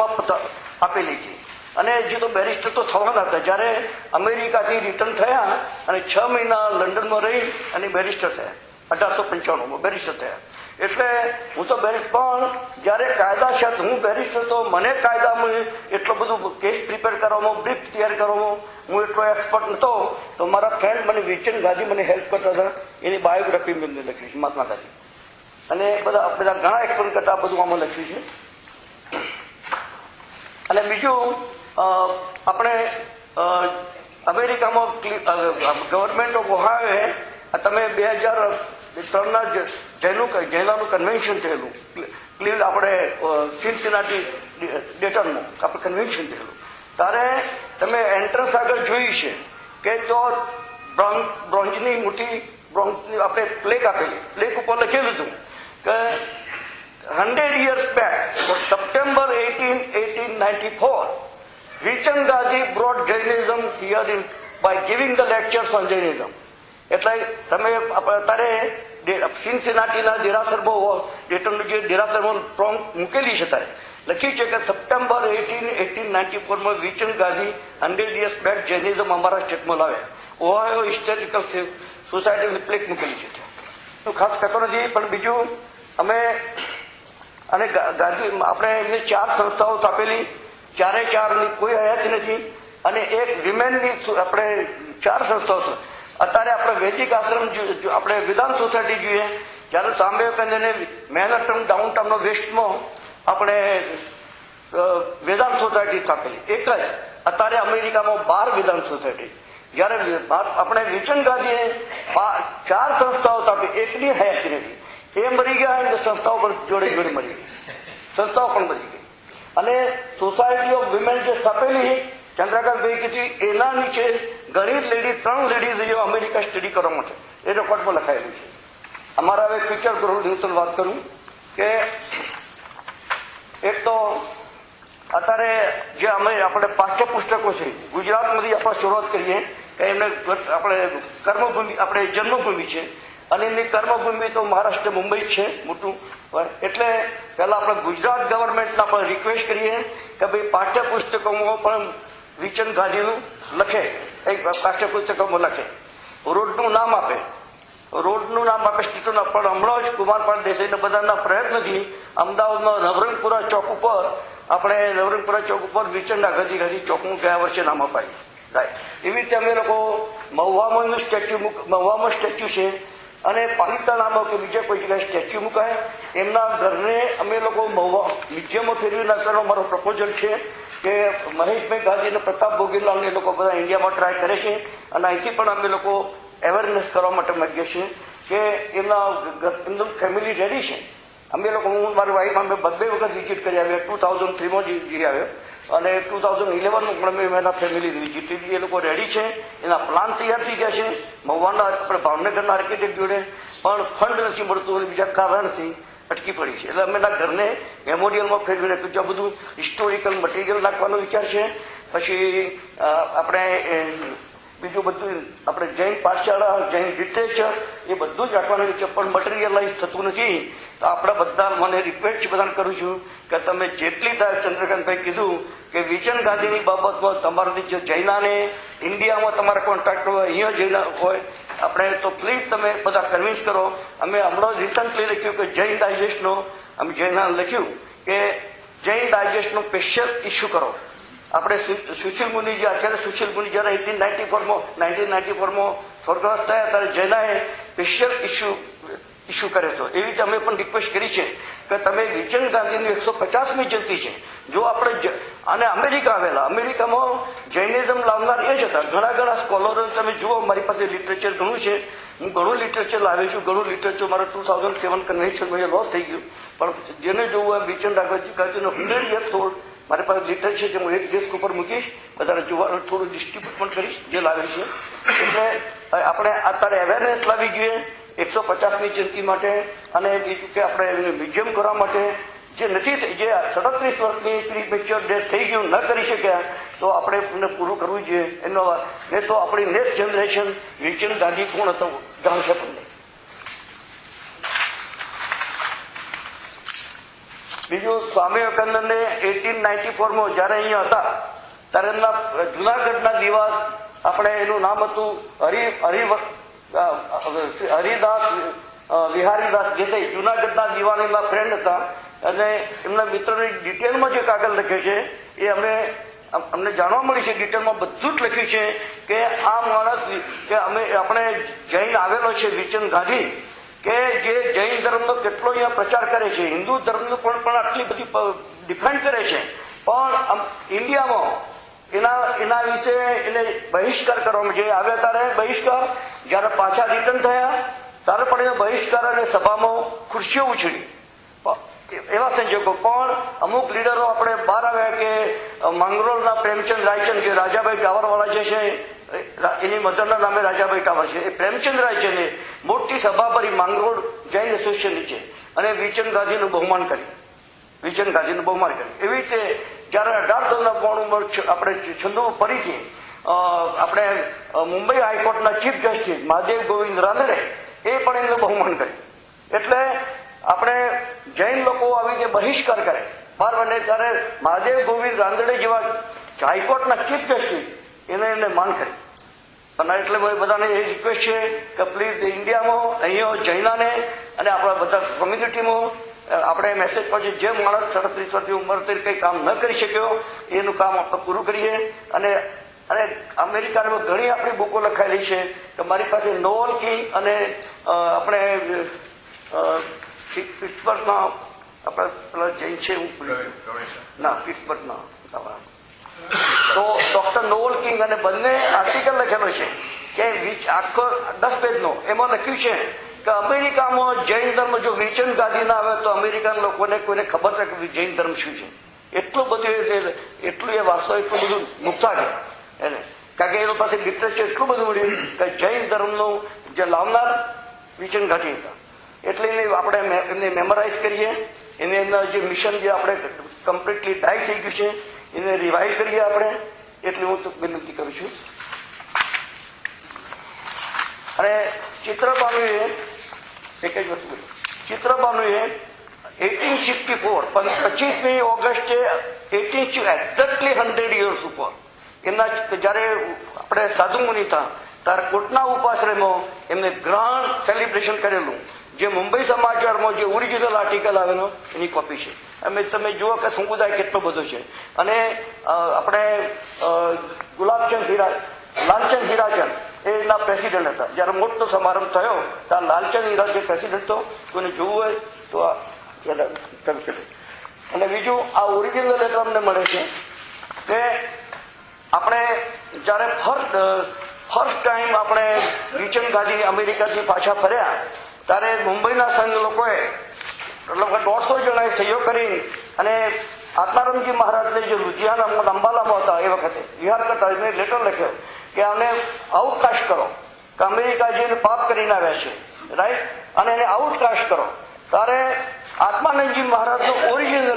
આપેલી છે, અને હજી તો બેરિસ્ટર તો થવાના હતા. જ્યારે અમેરિકાથી રિટર્ન થયા અને 6 મહિના લંડનમાં રહી અને બેરિસ્ટર થયા, 1895માં બેરિસ્ટર થયા. એટલે હું તો પણ જયારે કાયદા હું બેરિસ્ટર તો મને કાયદામાં એટલું બધું કેસ પ્રિપેર કરવામાં, બ્રીફ તૈયાર કરવામાં હું એટલો એક્સપર્ટ નતો. તો મારા ફ્રેન્ડ મને વિચન ગાંધી મને હેલ્પ કરતા હતા. એની બાયોગ્રાફી મેં લખી છે, મહાત્મા ગાંધી, અને બધા ઘણા એક્સપ્લેન કરતા બધું આમાં લખ્યું છે. અને બીજું આપણે અમેરિકામાં ગવર્મેન્ટ ઓફ ઓહાયોએ તમે 2003 જૈનોનું કન્વેન્શન થયેલું આપણે સિન્સિનાટી ડેટનમાં આપણે કન્વેન્શન થયેલું. ત્યારે તમે એન્ટ્રન્સ આગળ જોઈ છે કે તો બ્રોન્ઝની મોટી આપણે પ્લેક આપેલી, પ્લેક ઉપર લખેલું હતું કે 100 years back, September 18, 1894, Vichand Gandhi brought Jainism here by giving the lectures on Jainism. એટલે તમે અત્યારે સિન્સિનાટીના દેરાસરમાં ડેટનનું જે દેરાસરમાં પ્રોંગ મૂકેલી છે ત્યારે લખી છે કે September 18, 1894 વિચન Gandhi 100 years back Jainism અમારા સ્ટેટમાં લાવ્યા. ઓહાયો હિસ્ટોરિકલ સોસાયટીની પ્લેક મૂકેલી છે. હું ખાસ કહેતો નથી, પણ બીજું અમે અને ગાંધી આપણે એમને 4 સંસ્થાઓ સ્થાપેલી, 4ની કોઈ હયાતી નથી. અને એક વિમેનની આપણે 4 સંસ્થાઓ છે. અત્યારે આપણે વૈદિક આશ્રમ આપણે વિધાન સોસાયટી જોઈએ, જ્યારે સ્વામી વિવેકાનંદને મેનહટન ડાઉનટાઉનનો વેસ્ટમાં આપણે વેદાંત સોસાયટી સ્થાપેલી, એક જ. અત્યારે અમેરિકામાં 12 વેદાંત સોસાયટી. જયારે આપણે વિચન ગાંધીએ 4 સંસ્થાઓ સ્થાપી, એકની હયાતી નથી. એ મરી ગયા અને સંસ્થાઓ પણ જોડે મરી ગઈ, સંસ્થાઓ પણ મરી ગઈ. અને સોસાયટી ઓફ વિમેન જે સ્થાપેલી ચંદ્રકાંતભાઈ કીધી, એના નીચે ઘણી લેડી 3 લેડીઝ અમેરિકા સ્ટડી કરવા માટે એ રેકોર્ડમાં લખાયેલું છે. અમારા હવે ફ્યુચર ગ્રોથની વાત કરું કે એક તો અત્યારે જે આપણે પાઠ્યપુસ્તકો છે ગુજરાતમાંથી આપણે શરૂઆત કરીએ કે એમને આપણે કર્મભૂમિ આપણે જન્મભૂમિ છે અને એમની કર્મભૂમિ તો મહારાષ્ટ્ર મુંબઈ જ છે મોટું. એટલે પહેલા આપણે ગુજરાત ગવર્મેન્ટના પણ રિક્વેસ્ટ કરીએ કે ભાઈ પાઠ્યપુસ્તકોમાં પણ વિચન ગાંધીનું લખે, એક પાઠ્યપુસ્તકોમાં લખે, રોડનું નામ આપે, સ્ટેટોના. પણ હમણાં જ કુમારપાળ દેસાઈના બધાના પ્રયત્નથી અમદાવાદમાં નવરંગપુરા ચોક ઉપર વિચનના ગાંધી ચોકનું ગયા વર્ષે નામ અપાય. એવી રીતે અમે લોકો મહુવામાં સ્ટેચ્યુ છે અને પાલિતાણામાં કે બીજા કોઈ જગ્યાએ સ્ટેચ્યુ મુકાય. એમના ઘરને અમે લોકો મહુવા મ્યુઝિયમમાં ફેરવી નાખવાનો મારો પ્રપોઝલ છે કે મહેશભાઈ ગાંધી અને પ્રતાપ બોગીલાલને લોકો બધા ઇન્ડિયામાં ટ્રાય કરે છે. અને અહીંથી પણ અમે લોકો અવેરનેસ કરવા માટે માંગીએ છીએ કે એમનું ફેમિલી રેડી છે. અમે લોકો હું મારી વાઈફ અમે 2 વખત વિઝિટ કરી આવ્યા. 2003માં જઈ આવ્યો અને 2011માં પણ અમે એના ફેમિલીની વિઝિટ લીધી. એ લોકો રેડી છે, એના પ્લાન તૈયાર થઈ ગયા છે. મહુવાના આપણે ભાવનગરના આર્કિટેક્ટ જોડે પણ ફંડ નથી મળતું અને બીજા કારણથી અટકી પડી છે. એટલે અમે એના ઘરને મેમોરિયલમાં ફેરવી નાખ્યું. ત્યાં બધું હિસ્ટોરિકલ મટીરિયલ નાખવાનો વિચાર છે. પછી આપણે બીજું બધું આપણે જૈન પાઠશાળા, જૈન લિટરેચર એ બધું જ રાખવાનું વિચાર, પણ મટીરિયલાઇઝ થતું નથી. તો આપણે બધા મને રિક્વેસ્ટ બધાને કરું છું કે તમે જેટલી ચંદ્રકાંતભાઈ કીધું કે વિચન ગાંધીની બાબતમાં તમારાથી જે જૈનાને ઇન્ડિયામાં તમારા કોન્ટ્રાક્ટ હોય, અહીંયા જૈના હોય આપણે, તો પ્લીઝ તમે બધા કન્વિન્સ કરો. અમે હમણાં રિસન્ટલી લખ્યું કે જૈન ડાયજેસ્ટનો અમે જૈના લખ્યું કે જૈન ડાયજેસ્ટનો સ્પેશિયલ ઇસ્યુ કરો. આપણે સુશીલ મુનિ જ્યારે 1994માં સ્વર્ગવાસ થયા ત્યારે જૈનાએ સ્પેશિયલ ઇસ્યુ કર્યો હતો. એવી રીતે અમે પણ રિક્વેસ્ટ કરી છે કે તમે વિચન ગાંધીની 150મી જયંતિ છે, જો આપણે અને અમેરિકા આવેલા, અમેરિકામાં જૈનિઝમ લાવનાર એ જ હતા. ઘણા સ્કોલરો તમે જુઓ, મારી પાસે લિટરેચર ઘણું છે, હું ઘણું લિટરેચર લાવી છું. ઘણું લિટરેચર મારે 2007 કન્વેન્શનમાં લોસ થઈ ગયું. પણ જેને જોવું હોય વિચન ગાંધીનો 100 years old મારી પાસે લિટરેચર છે, હું એક ડેસ્ક ઉપર મૂકીશ, બધાને જોવાનું થોડું ડિસ્ટ્રીબ્યુટ પણ કરીશ જે લાવે છે. એટલે આપણે અત્યારે અવેરનેસ લાવવી જોઈએ 150મી જયંતિ માટે. અને બીજું કે આપણે મ્યુઝિયમ કરવા માટે જે 37 વર્ષની પ્રીમેચ્યોર ડેથ થઈ ગયું, ન કરી શક્યા, તો આપણે એને પૂરું કરવું જોઈએ. એનો નહીં તો આપણી નેક્સ્ટ જનરેશન વિચન ગાંધી કોણ હતો જાણશે પણ નહીં. બીજું સ્વામી વિવેકાનંદને 1894માં જયારે અહીંયા હતા ત્યારે એમના જુનાગઢના નિવાસ આપણે એનું નામ હતું હરિદાસ વિહારીદાસ દેસાઈ જુનાગઢના દિવાનીના ફ્રેન્ડ હતા અને એમના મિત્રની ડિટેલમાં જે કાગળ લખ્યો છે એ અમને જાણવા મળી છે. ડિટેલમાં બધું જ લખ્યું છે કે આ માણસ કે આપણે જૈન આવેલો છે વિચન ગાંધી કે જે જૈન ધર્મનો કેટલો અહીંયા પ્રચાર કરે છે, હિન્દુ ધર્મનો પણ આટલી બધી ડિફેન્ડ કરે છે, પણ ઇન્ડિયામાં એના વિશે એને બહિષ્કાર કરવામાં જે આવ્યા ત્યારે બહિષ્કાર, જયારે પાછા રિટર્ન થયા ત્યારે પણ એને બહિષ્કાર અને સભામાં ખુરશીઓ ઉછળી એવા સંજોગો. પણ અમુક લીડરો આપણે બહાર આવ્યા કે માંગરોળના પ્રેમચંદ રાયચંદ કે રાજાભાઈ ટાવરવાળા જે છે એની મધરના નામે રાજાભાઈ ટાવર છે, એ પ્રેમચંદ રાયચંદે મોટી સભા ભરી માંગરોળ જૈન એસોસિએશનની છે અને વિચન ગાંધીનું બહુમાન કર્યું. એવી રીતે જયારે 1894 આપણે છંદુ ફરીથી આપણે મુંબઈ હાઈકોર્ટના ચીફ જસ્ટિસ મહાદેવ ગોવિંદ રાનડે એ પણ એમનું બહુમાન કર્યું. એટલે આપણે જૈન લોકો આવી રીતે બહિષ્કાર કરે બરાબર, ત્યારે મહાદેવ ગોવિંદ રાનડે જેવા હાઈકોર્ટના ચીફ જસ્ટિસ એને માન કરી. અને એટલે બધાને એ રિક્વેસ્ટ છે કે પ્લીઝ ઇન્ડિયામાં અહીંયા જૈનાને અને આપણા બધા કોમ્યુનિટીમાં આપણે મેસેજ પછી જે માણસ 37 વર્ષની ઉંમરથી કંઈ કામ ન કરી શક્યો એનું કામ આપણે પૂરું કરીએ. અને અમેરિકામાં ઘણી આપણી બુકો લખાયેલી છે કે મારી પાસે નોવલ કિંગ અને આપણે પિટ્સબર્ગના આપણે પેલા જૈન છે ના પિટ્સબર્ગના તો ડોક્ટર નોવલ કિંગ અને બંને આર્ટિકલ લખેલો છે કે આખો 10 પેજનો એમાં લખ્યું છે કે અમેરિકામાં જૈન ધર્મ જો વિચન ગાંધી ના આવે તો અમેરિકન લોકોને કોઈને ખબર નથી કે જૈન ધર્મ શું છે. એટલું બધું એ વાસ્તવ એટલું બધું મુક્તા છે એને, કારણ કે એ લોકો પાસે લિટરેચર એટલું બધું મળ્યું કે જૈન ધર્મનું જે લાવનાર વિચન ગાંધી હતા. એટલે આપણે એમને મેમરાઇઝ કરીએ, એમના જે મિશન જે આપણે કમ્પ્લીટલી ડાય થઈ ગયું છે એને રિવાઇવ કરીએ આપણે, એટલી હું વિનંતી કરું છું. અને ચિત્રબાનુએ એક જ વસ્તુ ચિત્રબાનુએ 1864 25મી ઓગસ્ટે 18 એક્ઝેક્ટલી 100 યર્સ ઉપર એમના જયારે આપણે સાધુ મુનિ હતા ત્યારે કોટના ઉપાશ્રયમાં એમને ગ્રાન્ડ સેલિબ્રેશન કરેલું, જે મુંબઈ સમાચારમાં જે ઓરિજિનલ આર્ટિકલ આવેલો એની કોપી છે. તમે જુઓ કે સમુદાય કેટલો બધો છે. અને આપણે લાલચંદ હીરાચંદ એના પ્રેસિડેન્ટ હતા. જયારે મોટો સમારંભ થયો ત્યારે લાલચંદ હીરા જે પ્રેસિડેન્ટ હતો કોઈને જોવું હોય તો અને બીજું આ ઓરિજિનલ લેટર અમને મળે છે કે આપણે જયારે ફર્સ્ટ ટાઈમ આપણે વિચન ગાંધી અમેરિકાથી પાછા ફર્યા ત્યારે મુંબઈના સંઘ લોકોએ લગભગ 150 જણાએ સહયોગ કરી અને આત્મારામજી મહારાજને જે લુધિયાના અંબાલામાં હતા એ વખતે વિહાર કરતા એને લેટર લખ્યો કે આને આઉટકાસ્ટ કરો, કે અમેરિકા જેને પાપ કરીને આવ્યા છે રાઈટ, અને એને આઉટકાસ્ટ કરો. ત્યારે આત્માનંદજી મહારાજનો ઓરિજિનલ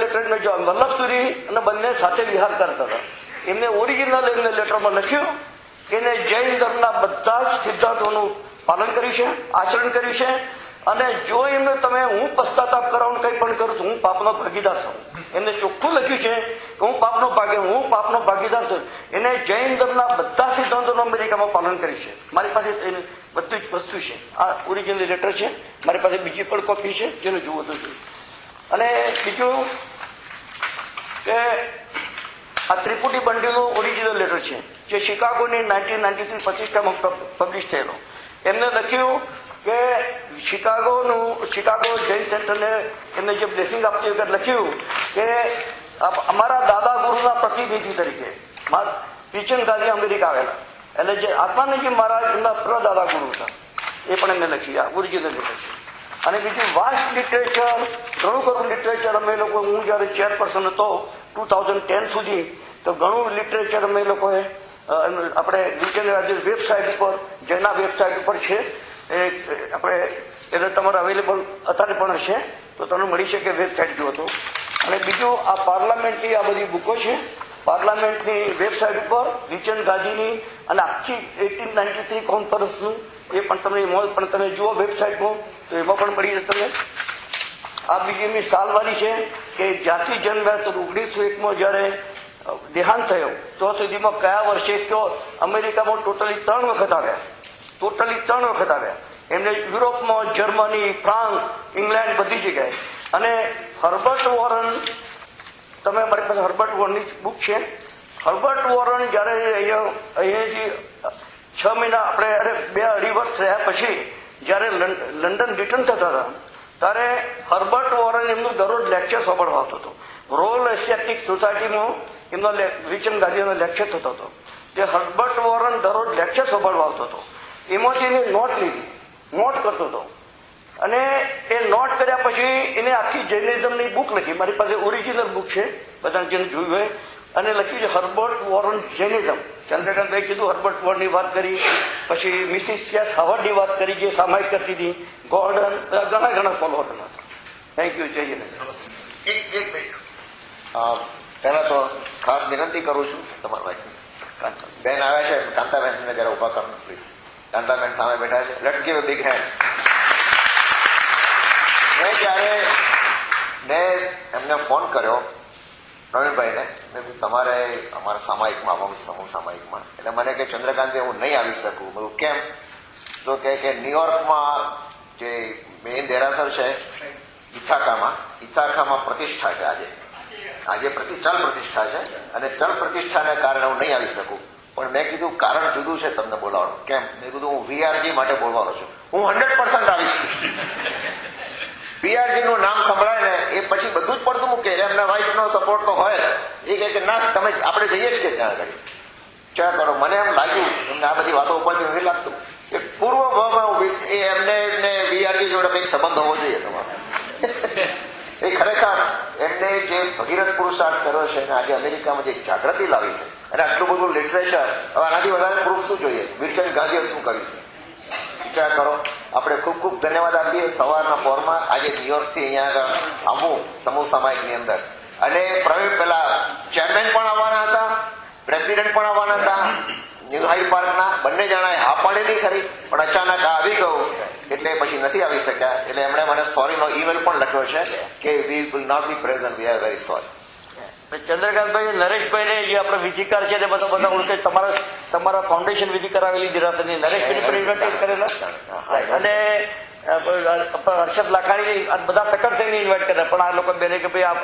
લેટર જો વલ્લભસુરી અને બંને સાથે વિહાર કરતા હતા, એમને ઓરિજિનલ એમને લેટરમાં લખ્યું કે એને જૈન ધર્મના બધા જ સિદ્ધાંતોનું પાલન કર્યું છે, આચરણ કર્યું છે. અને જો એમને તમે હું પશ્ચાતાપ કરાવું કંઈ પણ કરું તો હું પાપનો ભાગીદાર છું. એમને ચોખ્ખું લખ્યું છે કે હું પાપનો ભાગીદાર છું. એને જૈન ધર્મના બધા સિદ્ધાંતોનું અમેરિકામાં પાલન કર્યું છે. મારી પાસે બધી જ વસ્તુ છે. આ ઓરિજિનલ લેટર છે, મારી પાસે બીજી પણ કોપી છે જેને જોવો તો જોઈએ. અને બીજું કે આ ત્રિપુટી બંડીનું ઓરિજિનલ લેટર છે જે શિકાગોની 1993 25 પબ્લિશ થયેલો. એમને લખ્યું કે શિકાગો જૈન સેન્ટરને એમને જે બ્લેસિંગ આપતી વખત લખ્યું કે અમારા દાદા ગુરુના પ્રતિનિધિ તરીકે વિચન ગાંધી અમેરિકા આવેલા, એટલે જે આત્માનંદજી મહારાજ એમના પ્રદાદા ગુરુ હતા એ પણ એમને લખી આ ઓરિજિનલ લેટર છે. અને બીજું વાસ્ટ લિટરેચર, ઘણું ખરું લિટરેચર અમે લોકો, હું જયારે ચેરપર્સન હતો 2010 સુધી, તો ઘણું લિટરેચર અમે લોકોએ આપણે વિચન વેબસાઇટ ઉપર જેના વેબસાઇટ ઉપર છે એ આપણે એટલે તમારે અવેલેબલ અત્યારે પણ હશે તો તમને મળી શકે વેબસાઇટ જુઓ તો. અને બીજું આ પાર્લામેન્ટની આ બધી બુકો છે, પાર્લામેન્ટની વેબસાઇટ ઉપર વિચન ગાંધીની અને આખી 1893 કોન્ફરન્સનું એ પણ તમને પણ તમે જુઓ વેબસાઇટમાં તો એમાં પણ મળી જશે તમને. આ બીજી એમની સાલવારી છે કે જ્યાંથી જન્મ્યા તો 1901માં જયારે દેહાંત થયો તો સુધીમાં કયા વર્ષે કયો અમેરિકામાં ટોટલી 3 વખત આવ્યા. એમને યુરોપમાં, જર્મની, ફ્રાન્સ, ઇંગ્લેન્ડ બધી જગ્યાએ. અને હર્બર્ટ વોરન, તમે મારી પાસે હર્બર્ટ વોરનની બુક છે. હર્બર્ટ વોરન જયારે અહીંયાથી 6 મહિના આપણે 2-2.5 વર્ષ રહ્યા પછી જયારે લંડન રિટર્ન થતા હતા ત્યારે હર્બર્ટ વોરન એમનું દરરોજ લેક્ચર સાંભળવા આવતો હતો. રોયલ એશિયાટિક સોસાયટીમાં એમનો વિચન ગાંધીનો લેક્ચર થતો હતો. તે હર્બર્ટ વોરન દરરોજ લેક્ચર સાંભળવા આવતો હતો. એમાંથી એને નોટ લીધી, નોટ કરતો હતો. અને એ નોટ કર્યા પછી એને આખી જૈનિઝમની બુક લખી. મારી પાસે ઓરિજિનલ બુક છે, બધા જેને જોયું હોય. અને લખ્યું છે હર્બર્ટ વોરન જૈનિઝમ. ચંદ્રકાંતભાઈ કીધું હર્બર્ટ વોરનની વાત કરી, પછી મિસિસ કેસ હાવર્ડની વાત કરી જે સામાયિક કરતી હતી, ગોર્ડન, ઘણા ફોલોઅર હતા. Thank you. જય હિન્દ. એક મિનિટ, પહેલા તો ખાસ વિનંતી કરું છું તમારા ભાઈ બેન આવ્યા છે, કાંતાબેન ને જરા ઉભા કરો પ્લીઝ. કાંતાબેન સામે બેઠા છે. Let's give a big hand. મેં એમને ફોન કર્યો પ્રવીણભાઈને, મેં કીધું તમારે અમારા સામાયિકમાં આવવાનું, સમૂહ સામાયિકમાં. એટલે મને કે ચંદ્રકાંતભાઈ હું નહીં આવી શકું. બધું કેમ? તો કે ન્યુયોર્કમાં જે મેઇન દેરાસર છે ઇથાકામાં પ્રતિષ્ઠા છે. આજે ચલ પ્રતિષ્ઠા છે અને ચલ પ્રતિષ્ઠાને કારણે હું નહીં આવી શકું. પણ મેં કીધું કારણ જુદું છે તમને બોલાવવાનું. કેમ? મેં કીધું હું VRG માટે બોલવાનો છું. હું 100% આવીશ. VRG નું નામ સંભળાય ને એ પછી બધું જ પડતું મૂકે. એમના વાઇફ નો સપોર્ટ તો હોય. એ કે ના તમે આપણે જઈએ જ કે ત્યાં આગળ ચા કરો. મને એમ લાગ્યું એમને આ બધી વાતો ઉપરથી નથી લાગતું કે પૂર્વ ભાવમાં એમને VRG જોડે કંઈક સંબંધ હોવો જોઈએ તમારો. એ ખરેખર એમને જે ભગીરથ પુરુષાર્થ કર્યો છે અને આજે અમેરિકામાં જે જાગૃતિ લાવી છે અને આટલું બધું લિટરેચર, હવે આનાથી વધારે પ્રૂફ શું જોઈએ? વીરચંદ ગાંધીએ શું કર્યું છે વિચાર કરો. આપણે ખૂબ ખૂબ ધન્યવાદ આપીએ સવારના પોરમાં આજે ન્યુયોર્કથી અહીંયા આગળ આવવું સમૂહ સામાયિકની અંદર. અને પ્રવીણ પેલા ચેરમેન પણ આવવાના હતા, પ્રેસિડેન્ટ પણ આવવાના હતા ન્યૂ હાઇડ પાર્કના. બંને જણાએ હા પાડેલી ખરી, પણ અચાનક આવી ગયું એટલે પછી નથી આવી શક્યા. એટલે એમણે મને સોરીનો ઈમેલ પણ લખ્યો છે કે we will not be present, we are very sorry. Chandrakantbhai, નરેશભાઈને જે આપણે વિધિકાર છે તે બધા ઓળખે. તમારા ફાઉન્ડેશન વિધિ કરાવેલી દેરાસરની નરેશભાઈને પણ ઇન્વાઇટ કરેલા. અને હર્ષદ લાખાણી બધા પ્રકટ થઈને ઇન્વાઇટ કર્યા. પણ આ લોકો બેને કે ભાઈ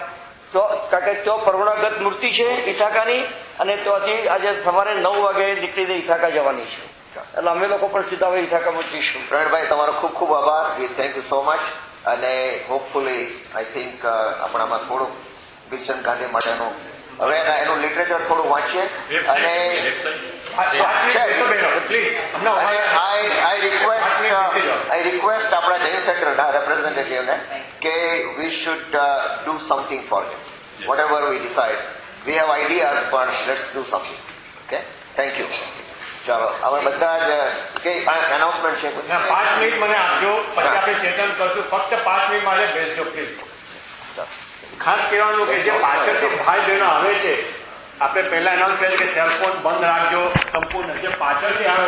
કારણ કે ત્યાં પરંપરાગત મૂર્તિ છે ઇથાકાની અને ત્યાંથી આજે સવારે 9 વાગે નીકળીને ઇથાકા જવાની છે. એટલે અમે લોકો પણ સીધા હવે ઇથાકામાં જઈશું. પ્રવીણભાઈ તમારો ખૂબ ખૂબ આભાર. વી થેન્ક યુ સો મચ. અને હોપફુલી આઈ થિંક આપણામાં થોડુંક વીરચંદ ગાંધી માટેનું હવે એનું લિટરેચર થોડું વાંચીએ. અને આઈ રિક્વેસ્ટ આપણા જૈન સેન્ટરના રેપ્રેઝેન્ટેટિવને કે we should do something for him. Whatever we decide, we have ideas, પણ let's do something. Okay, thank you. ચાલો હવે બધા જ કઈ એનાઉન્સમેન્ટ છે? 5 મિનિટ મને આપજો, પછી આપણે ચેતન કરશું. ફક્ત 5 મિનિટ માટે બેસજો પ્લીઝ. ખાસ કહેવાનું કે જે પાછળથી ભાઈ બહેનો આવે છે, આપણે પહેલા એનાઉન્સ કર્યા કે સેલફોન બંધ રાખજો સંપૂર્ણ. જે પાછળથી આવે